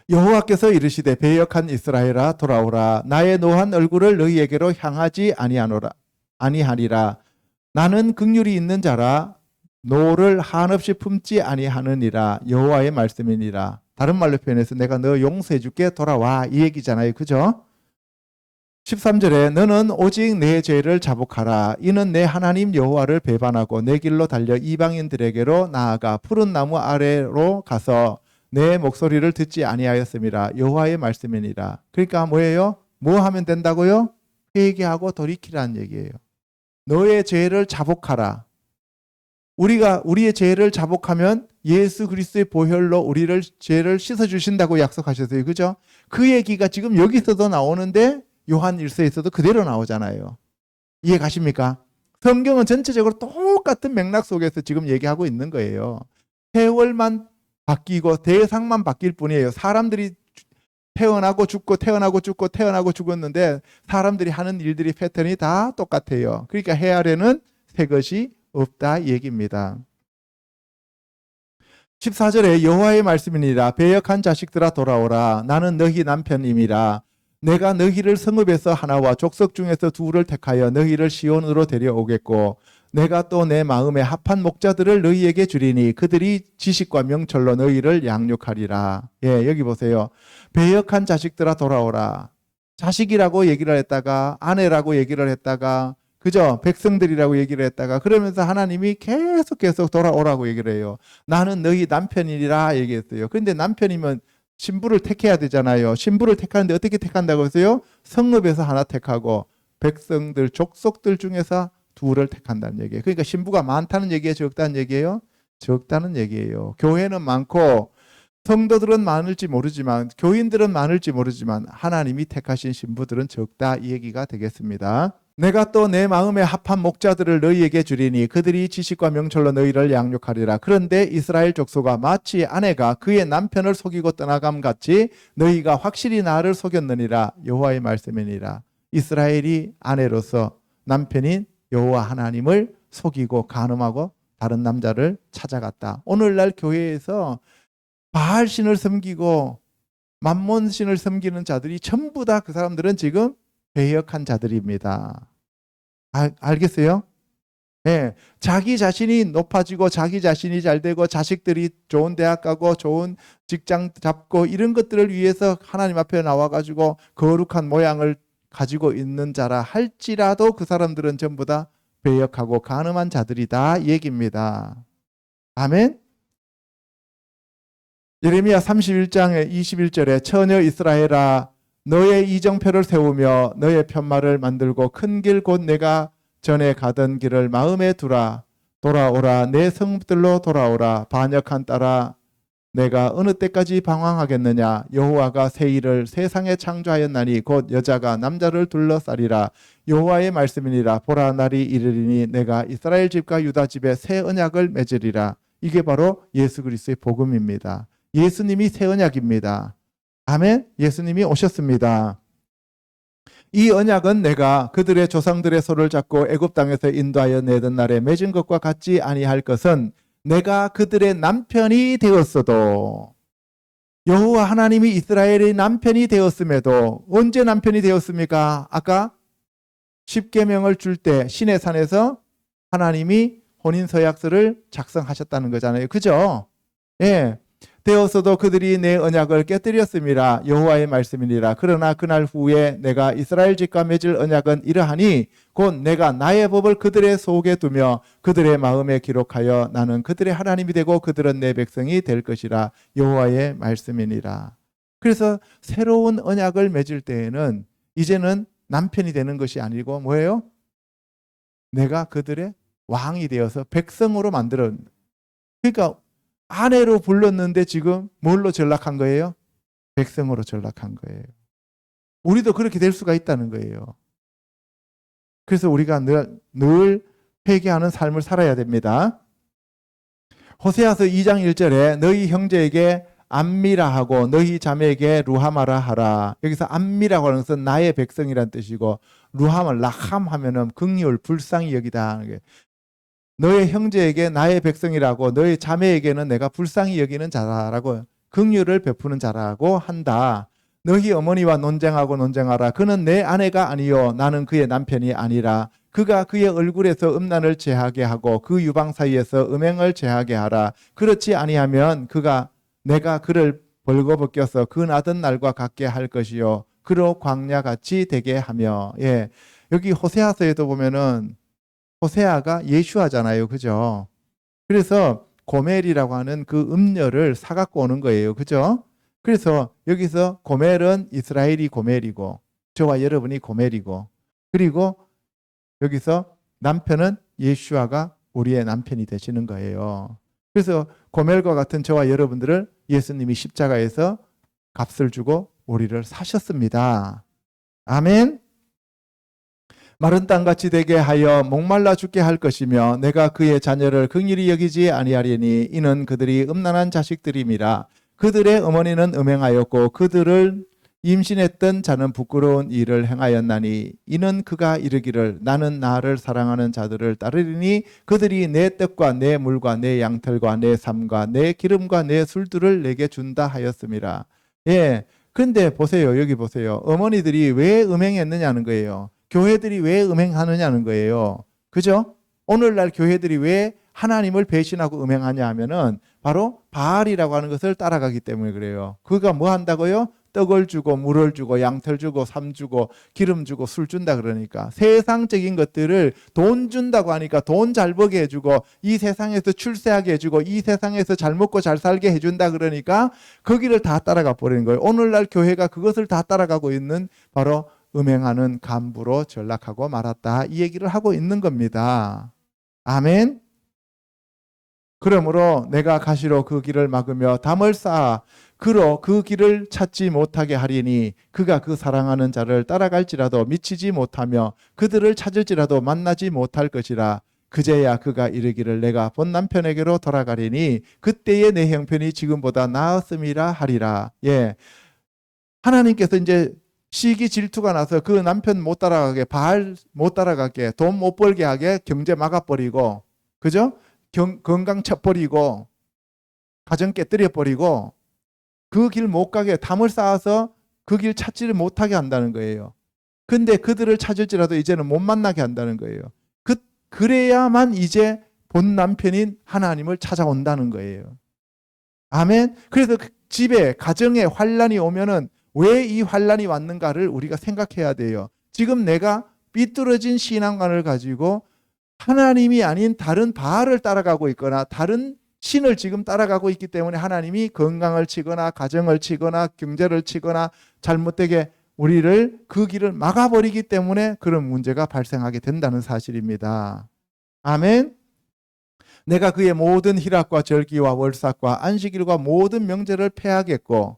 여호와께서 이르시되 배역한 이스라엘아 돌아오라. 나의 노한 얼굴을 너희에게로 향하지 아니하리라. 나는 긍휼이 있는 자라 노를 한없이 품지 아니하느니라. 여호와의 말씀이니라. 다른 말로 표현해서 내가 너 용서해 줄게 돌아와, 이 얘기잖아요. 그죠? 13절에 너는 오직 내 죄를 자복하라. 이는 내 하나님 여호와를 배반하고 내 길로 달려 이방인들에게로 나아가 푸른 나무 아래로 가서 내 목소리를 듣지 아니하였음이라. 여호와의 말씀이니라. 그러니까 뭐예요? 뭐 하면 된다고요? 회개하고 돌이키라는 얘기예요. 너의 죄를 자복하라. 우리가 우리의 죄를 자복하면 예수 그리스도의 보혈로 우리를 죄를 씻어 주신다고 약속하셨어요. 그죠? 그 얘기가 지금 여기서도 나오는데 요한 1서에서도 그대로 나오잖아요. 이해 가십니까? 성경은 전체적으로 똑같은 맥락 속에서 지금 얘기하고 있는 거예요. 세월만 바뀌고 대상만 바뀔 뿐이에요. 사람들이 태어나고 죽고 태어나고 죽고 태어나고 죽었는데 사람들이 하는 일들이 패턴이 다 똑같아요. 그러니까 해 아래는 새 것이 없다 이 얘기입니다. 14절에 여호와의 말씀이니라. 배역한 자식들아 돌아오라. 나는 너희 남편임이라. 내가 너희를 성읍에서 하나와 족속 중에서 둘을 택하여 너희를 시온으로 데려오겠고 내가 또 내 마음에 합한 목자들을 너희에게 주리니 그들이 지식과 명철로 너희를 양육하리라. 예, 여기 보세요. 배역한 자식들아 돌아오라. 자식이라고 얘기를 했다가 아내라고 얘기를 했다가 그죠? 백성들이라고 얘기를 했다가 그러면서 하나님이 계속 돌아오라고 얘기를 해요. 나는 너희 남편이라 얘기했어요. 그런데 남편이면 신부를 택해야 되잖아요. 신부를 택하는데 어떻게 택한다고 했어요? 성읍에서 하나 택하고 백성들, 족속들 중에서 둘을 택한다는 얘기예요. 그러니까 신부가 많다는 얘기예요? 적다는 얘기예요? 적다는 얘기예요. 교회는 많고 성도들은 많을지 모르지만 교인들은 많을지 모르지만 하나님이 택하신 신부들은 적다 이 얘기가 되겠습니다. 내가 또 내 마음에 합한 목자들을 너희에게 주리니 그들이 지식과 명철로 너희를 양육하리라. 그런데 이스라엘 족속아 마치 아내가 그의 남편을 속이고 떠나감 같이 너희가 확실히 나를 속였느니라. 여호와의 말씀이니라. 이스라엘이 아내로서 남편인 여호와 하나님을 속이고 간음하고 다른 남자를 찾아갔다. 오늘날 교회에서 바알신을 섬기고 만몬신을 섬기는 자들이 전부 다 그 사람들은 지금 배역한 자들입니다. 알겠어요? 네, 자기 자신이 높아지고 자기 자신이 잘 되고 자식들이 좋은 대학 가고 좋은 직장 잡고 이런 것들을 위해서 하나님 앞에 나와가지고 거룩한 모양을 가지고 있는 자라 할지라도 그 사람들은 전부 다 배역하고 간음한 자들이다 이 얘기입니다. 아멘. 예레미야 31장의 21절에 처녀 이스라엘아 너의 이정표를 세우며 너의 편말을 만들고 큰 길 곧 내가 전에 가던 길을 마음에 두라. 돌아오라 내 성읍들로 돌아오라. 반역한 딸아 내가 어느 때까지 방황하겠느냐. 여호와가 새 일을 세상에 창조하였나니 곧 여자가 남자를 둘러싸리라. 여호와의 말씀이니라. 보라 날이 이르리니 내가 이스라엘 집과 유다 집에 새 언약을 맺으리라. 이게 바로 예수 그리스도의 복음입니다. 예수님이 새 언약입니다. 아멘. 예수님이 오셨습니다. 이 언약은 내가 그들의 조상들의 손을 잡고 애굽 땅에서 인도하여 내던 날에 맺은 것과 같지 아니할 것은 내가 그들의 남편이 되었어도. 여호와 하나님이 이스라엘의 남편이 되었음에도 언제 남편이 되었습니까? 아까 십계명을 줄 때 시내산에서 하나님이 혼인서약서를 작성하셨다는 거잖아요. 그죠? 예. 되었어도 그들이 내 언약을 깨뜨렸음이라. 여호와의 말씀이니라. 그러나 그날 후에 내가 이스라엘 집과 맺을 언약은 이러하니 곧 내가 나의 법을 그들의 속에 두며 그들의 마음에 기록하여 나는 그들의 하나님이 되고 그들은 내 백성이 될 것이라. 여호와의 말씀이니라. 그래서 새로운 언약을 맺을 때에는 이제는 남편이 되는 것이 아니고 뭐예요? 내가 그들의 왕이 되어서 백성으로 만들어. 그러니까 아내로 불렀는데 지금 뭘로 전락한 거예요? 백성으로 전락한 거예요. 우리도 그렇게 될 수가 있다는 거예요. 그래서 우리가 늘 회개하는 삶을 살아야 됩니다. 호세아서 2장 1절에 너희 형제에게 암미라 하고 너희 자매에게 루하마라 하라. 여기서 암미라고 하는 것은 나의 백성이란 뜻이고 루하마 라함 하면은 긍휼 불쌍히 여기다 하는 게 너의 형제에게 나의 백성이라고 너의 자매에게는 내가 불쌍히 여기는 자라고 긍휼을 베푸는 자라고 한다. 너희 어머니와 논쟁하라. 그는 내 아내가 아니요 나는 그의 남편이 아니라. 그가 그의 얼굴에서 음란을 제하게 하고 그 유방 사이에서 음행을 제하게 하라. 그렇지 아니하면 내가 그를 벌거벗겨서 그 나던 날과 같게 할 것이요 그로 광야같이 되게 하며. 예, 여기 호세아서에도 보면은 호세아가 예슈아잖아요. 그죠? 그래서 고멜이라고 하는 그 음녀를 사갖고 오는 거예요. 그죠? 그래서 여기서 고멜은 이스라엘이 고멜이고 저와 여러분이 고멜이고 그리고 여기서 남편은 예슈아가 우리의 남편이 되시는 거예요. 그래서 고멜과 같은 저와 여러분들을 예수님이 십자가에서 값을 주고 우리를 사셨습니다. 아멘. 마른 땅같이 되게 하여 목말라 죽게 할 것이며 내가 그의 자녀를 긍휼히 여기지 아니하리니 이는 그들이 음란한 자식들임이라. 그들의 어머니는 음행하였고 그들을 임신했던 자는 부끄러운 일을 행하였나니 이는 그가 이르기를 나는 나를 사랑하는 자들을 따르리니 그들이 내 떡과 내 물과 내 양털과 내 삶과 내 기름과 내 술들을 내게 준다 하였음이라. 예, 근데 보세요. 여기 보세요. 어머니들이 왜 음행했느냐는 거예요. 교회들이 왜 음행하느냐는 거예요. 그죠? 오늘날 교회들이 왜 하나님을 배신하고 음행하냐 하면은 바로 바알이라고 하는 것을 따라가기 때문에 그래요. 그가 뭐 한다고요? 떡을 주고 물을 주고 양털 주고 삶 주고 기름 주고 술 준다 그러니까 세상적인 것들을 돈 준다고 하니까 돈 잘 벌게 해주고 이 세상에서 출세하게 해주고 이 세상에서 잘 먹고 잘 살게 해준다 그러니까 거기를 다 따라가 버리는 거예요. 오늘날 교회가 그것을 다 따라가고 있는 바로 음행하는 간부로 전락하고 말았다. 이 얘기를 하고 있는 겁니다. 아멘. 그러므로 내가 가시로 그 길을 막으며 담을 쌓아 그로 그 길을 찾지 못하게 하리니 그가 그 사랑하는 자를 따라갈지라도 미치지 못하며 그들을 찾을지라도 만나지 못할 것이라. 그제야 그가 이르기를 내가 본 남편에게로 돌아가리니 그때의 내 형편이 지금보다 나았음이라 하리라. 예, 하나님께서 이제 시기 질투가 나서 그 남편 못 따라가게 바알 못 따라가게 돈 못 벌게 하게 경제 막아버리고 그죠? 건강 쳐버리고 가정 깨뜨려 버리고 그 길 못 가게 담을 쌓아서 그 길 찾지를 못하게 한다는 거예요. 근데 그들을 찾을지라도 이제는 못 만나게 한다는 거예요. 그래야만 이제 본 남편인 하나님을 찾아온다는 거예요. 아멘. 그래서 그 집에 가정에 환란이 오면은 왜 이 환란이 왔는가를 우리가 생각해야 돼요. 지금 내가 삐뚤어진 신앙관을 가지고 하나님이 아닌 다른 바알을 따라가고 있거나 다른 신을 지금 따라가고 있기 때문에 하나님이 건강을 치거나 가정을 치거나 경제를 치거나 잘못되게 우리를 그 길을 막아버리기 때문에 그런 문제가 발생하게 된다는 사실입니다. 아멘. 내가 그의 모든 희락과 절기와 월삭과 안식일과 모든 명제를 폐하겠고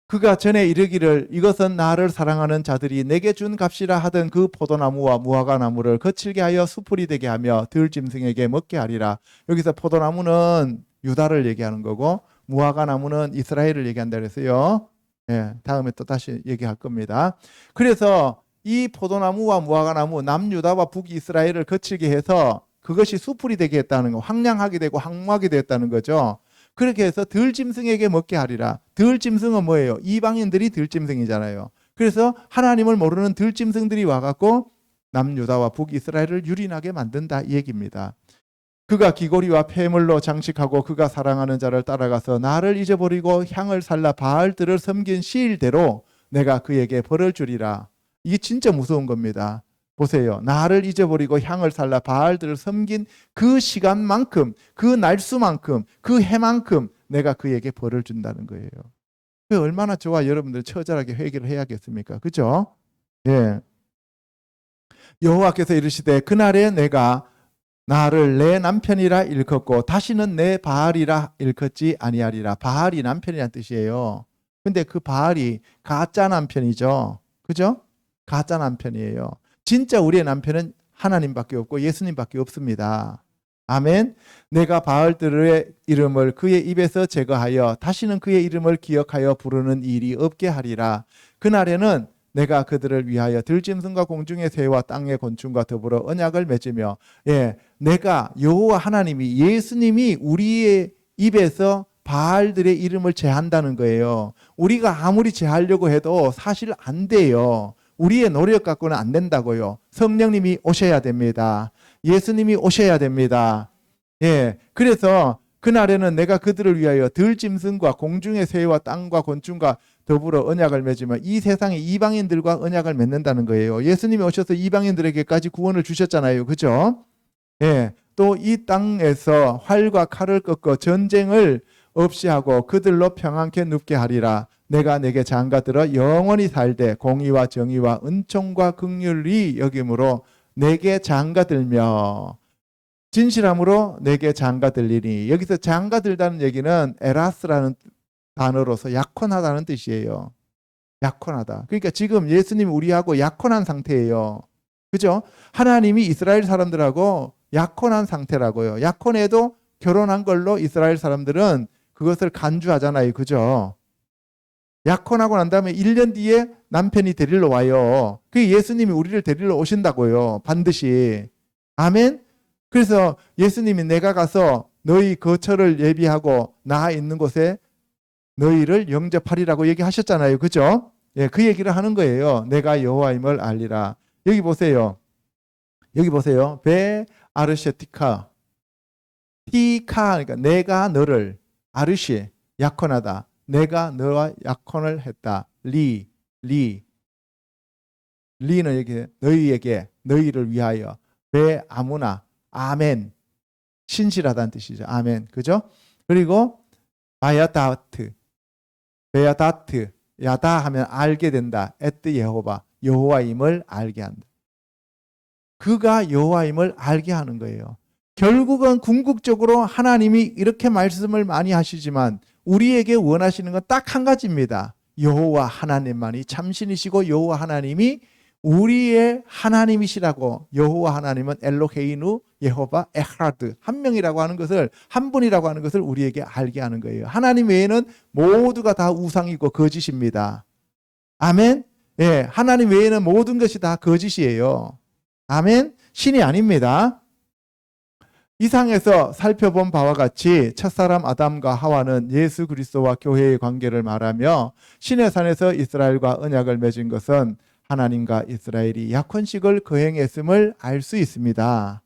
그가 전에 이르기를 이것은 나를 사랑하는 자들이 내게 준 값이라 하던 그 포도나무와 무화과나무를 거칠게 하여 수풀이 되게 하며 들짐승에게 먹게 하리라. 여기서 포도나무는 유다를 얘기하는 거고 무화과나무는 이스라엘을 얘기한다 그랬어요. 예, 다음에 또 다시 얘기할 겁니다. 그래서 이 포도나무와 무화과나무 남유다와 북이스라엘을 거칠게 해서 그것이 수풀이 되게 했다는 거, 황량하게 되고 황무하게 되었다는 거죠. 그렇게 해서 들짐승에게 먹게 하리라. 들짐승은 뭐예요? 이방인들이 들짐승이잖아요. 그래서 하나님을 모르는 들짐승들이 와갖고 남유다와 북이스라엘을 유린하게 만든다 이 얘기입니다. 그가 귀고리와 폐물로 장식하고 그가 사랑하는 자를 따라가서 나를 잊어버리고 향을 살라 바알들을 섬긴 시일대로 내가 그에게 벌을 주리라. 이게 진짜 무서운 겁니다. 보세요. 나를 잊어버리고 향을 살라 바알들을 섬긴 그 시간만큼, 그 날수만큼, 그 해만큼 내가 그에게 벌을 준다는 거예요. 그 얼마나 저와 여러분들 처절하게 회개를 해야겠습니까? 그죠? 예. 여호와께서 이르시되 그날에 내가 나를 내 남편이라 일컫고 다시는 내 바알이라 일컫지 아니하리라. 바알이 남편이라는 뜻이에요. 근데 그 바알이 가짜 남편이죠. 그죠? 가짜 남편이에요. 진짜 우리의 남편은 하나님밖에 없고 예수님밖에 없습니다. 아멘. 내가 바알들의 이름을 그의 입에서 제거하여 다시는 그의 이름을 기억하여 부르는 일이 없게 하리라. 그날에는 내가 그들을 위하여 들짐승과 공중의 새와 땅의 곤충과 더불어 언약을 맺으며 내가 여호와 하나님이 예수님이 우리의 입에서 바알들의 이름을 제한다는 거예요. 우리가 아무리 제하려고 해도 사실 안 돼요. 우리의 노력 갖고는 안 된다고요. 성령님이 오셔야 됩니다. 예수님이 오셔야 됩니다. 그래서 그날에는 내가 그들을 위하여 들짐승과 공중의 새와 땅과 곤충과 더불어 언약을 맺으며 이 세상의 이방인들과 언약을 맺는다는 거예요. 예수님이 오셔서 이방인들에게까지 구원을 주셨잖아요. 그죠? 또 이 땅에서 활과 칼을 꺾어 전쟁을 없이 하고 그들로 평안케 눕게 하리라. 내가 내게 장가들어 영원히 살되 공의와 정의와 은총과 긍휼이 여김으로 내게 장가들며 진실함으로 내게 장가들리니. 여기서 장가들다는 얘기는 에라스라는 단어로서 약혼하다는 뜻이에요. 약혼하다. 그러니까 지금 예수님 우리하고 약혼한 상태예요. 그죠? 하나님이 이스라엘 사람들하고 약혼한 상태라고요. 약혼해도 결혼한 걸로 이스라엘 사람들은 그것을 간주하잖아요. 그죠? 약혼하고 난 다음에 1년 뒤에 남편이 데리러 와요. 그 예수님이 우리를 데리러 오신다고요. 반드시. 아멘? 그래서 예수님이 내가 가서 너희 거처를 예비하고 나 있는 곳에 너희를 영접하리라고 얘기하셨잖아요. 그죠? 그 얘기를 하는 거예요. 내가 여호와임을 알리라. 여기 보세요. 베 아르셰티카. 티카, 그러니까 내가 너를, 아르시, 약혼하다. 내가 너와 약혼을 했다. 리는 여기 너희에게, 너희를 위하여. 베 아무나, 아멘. 신실하다는 뜻이죠. 아멘. 그죠? 그리고 바야다트, 베야다트, 야다 하면 알게 된다. 에트 예호바, 여호와임을 알게 한다. 그가 여호와임을 알게 하는 거예요. 결국은 궁극적으로 하나님이 이렇게 말씀을 많이 하시지만 우리에게 원하시는 건 딱 한 가지입니다. 여호와 하나님만이 참신이시고 여호와 하나님이 우리의 하나님이시라고. 여호와 하나님은 엘로헤이누 예호바 에하드, 한 명이라고 하는 것을, 한 분이라고 하는 것을 우리에게 알게 하는 거예요. 하나님 외에는 모두가 다 우상이고 거짓입니다. 아멘. 하나님 외에는 모든 것이 다 거짓이에요. 아멘. 신이 아닙니다. 이상에서 살펴본 바와 같이 첫사람 아담과 하와는 예수 그리스도와 교회의 관계를 말하며 신의 산에서 이스라엘과 언약을 맺은 것은 하나님과 이스라엘이 약혼식을 거행했음을 알 수 있습니다.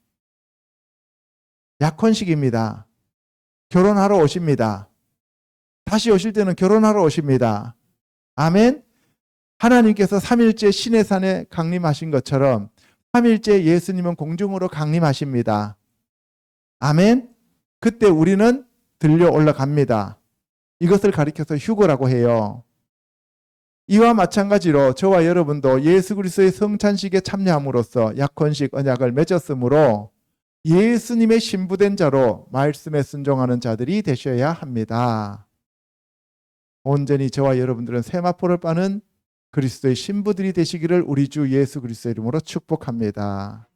약혼식입니다. 결혼하러 오십니다. 다시 오실 때는 결혼하러 오십니다. 아멘. 하나님께서 3일째 신의 산에 강림하신 것처럼 3일째 예수님은 공중으로 강림하십니다. 아멘. 그때 우리는 들려 올라갑니다. 이것을 가리켜서 휴거라고 해요. 이와 마찬가지로 저와 여러분도 예수 그리스도의 성찬식에 참여함으로써 약혼식 언약을 맺었으므로 예수님의 신부된 자로 말씀에 순종하는 자들이 되셔야 합니다. 온전히 저와 여러분들은 세마포를 빠는 그리스도의 신부들이 되시기를 우리 주 예수 그리스도의 이름으로 축복합니다.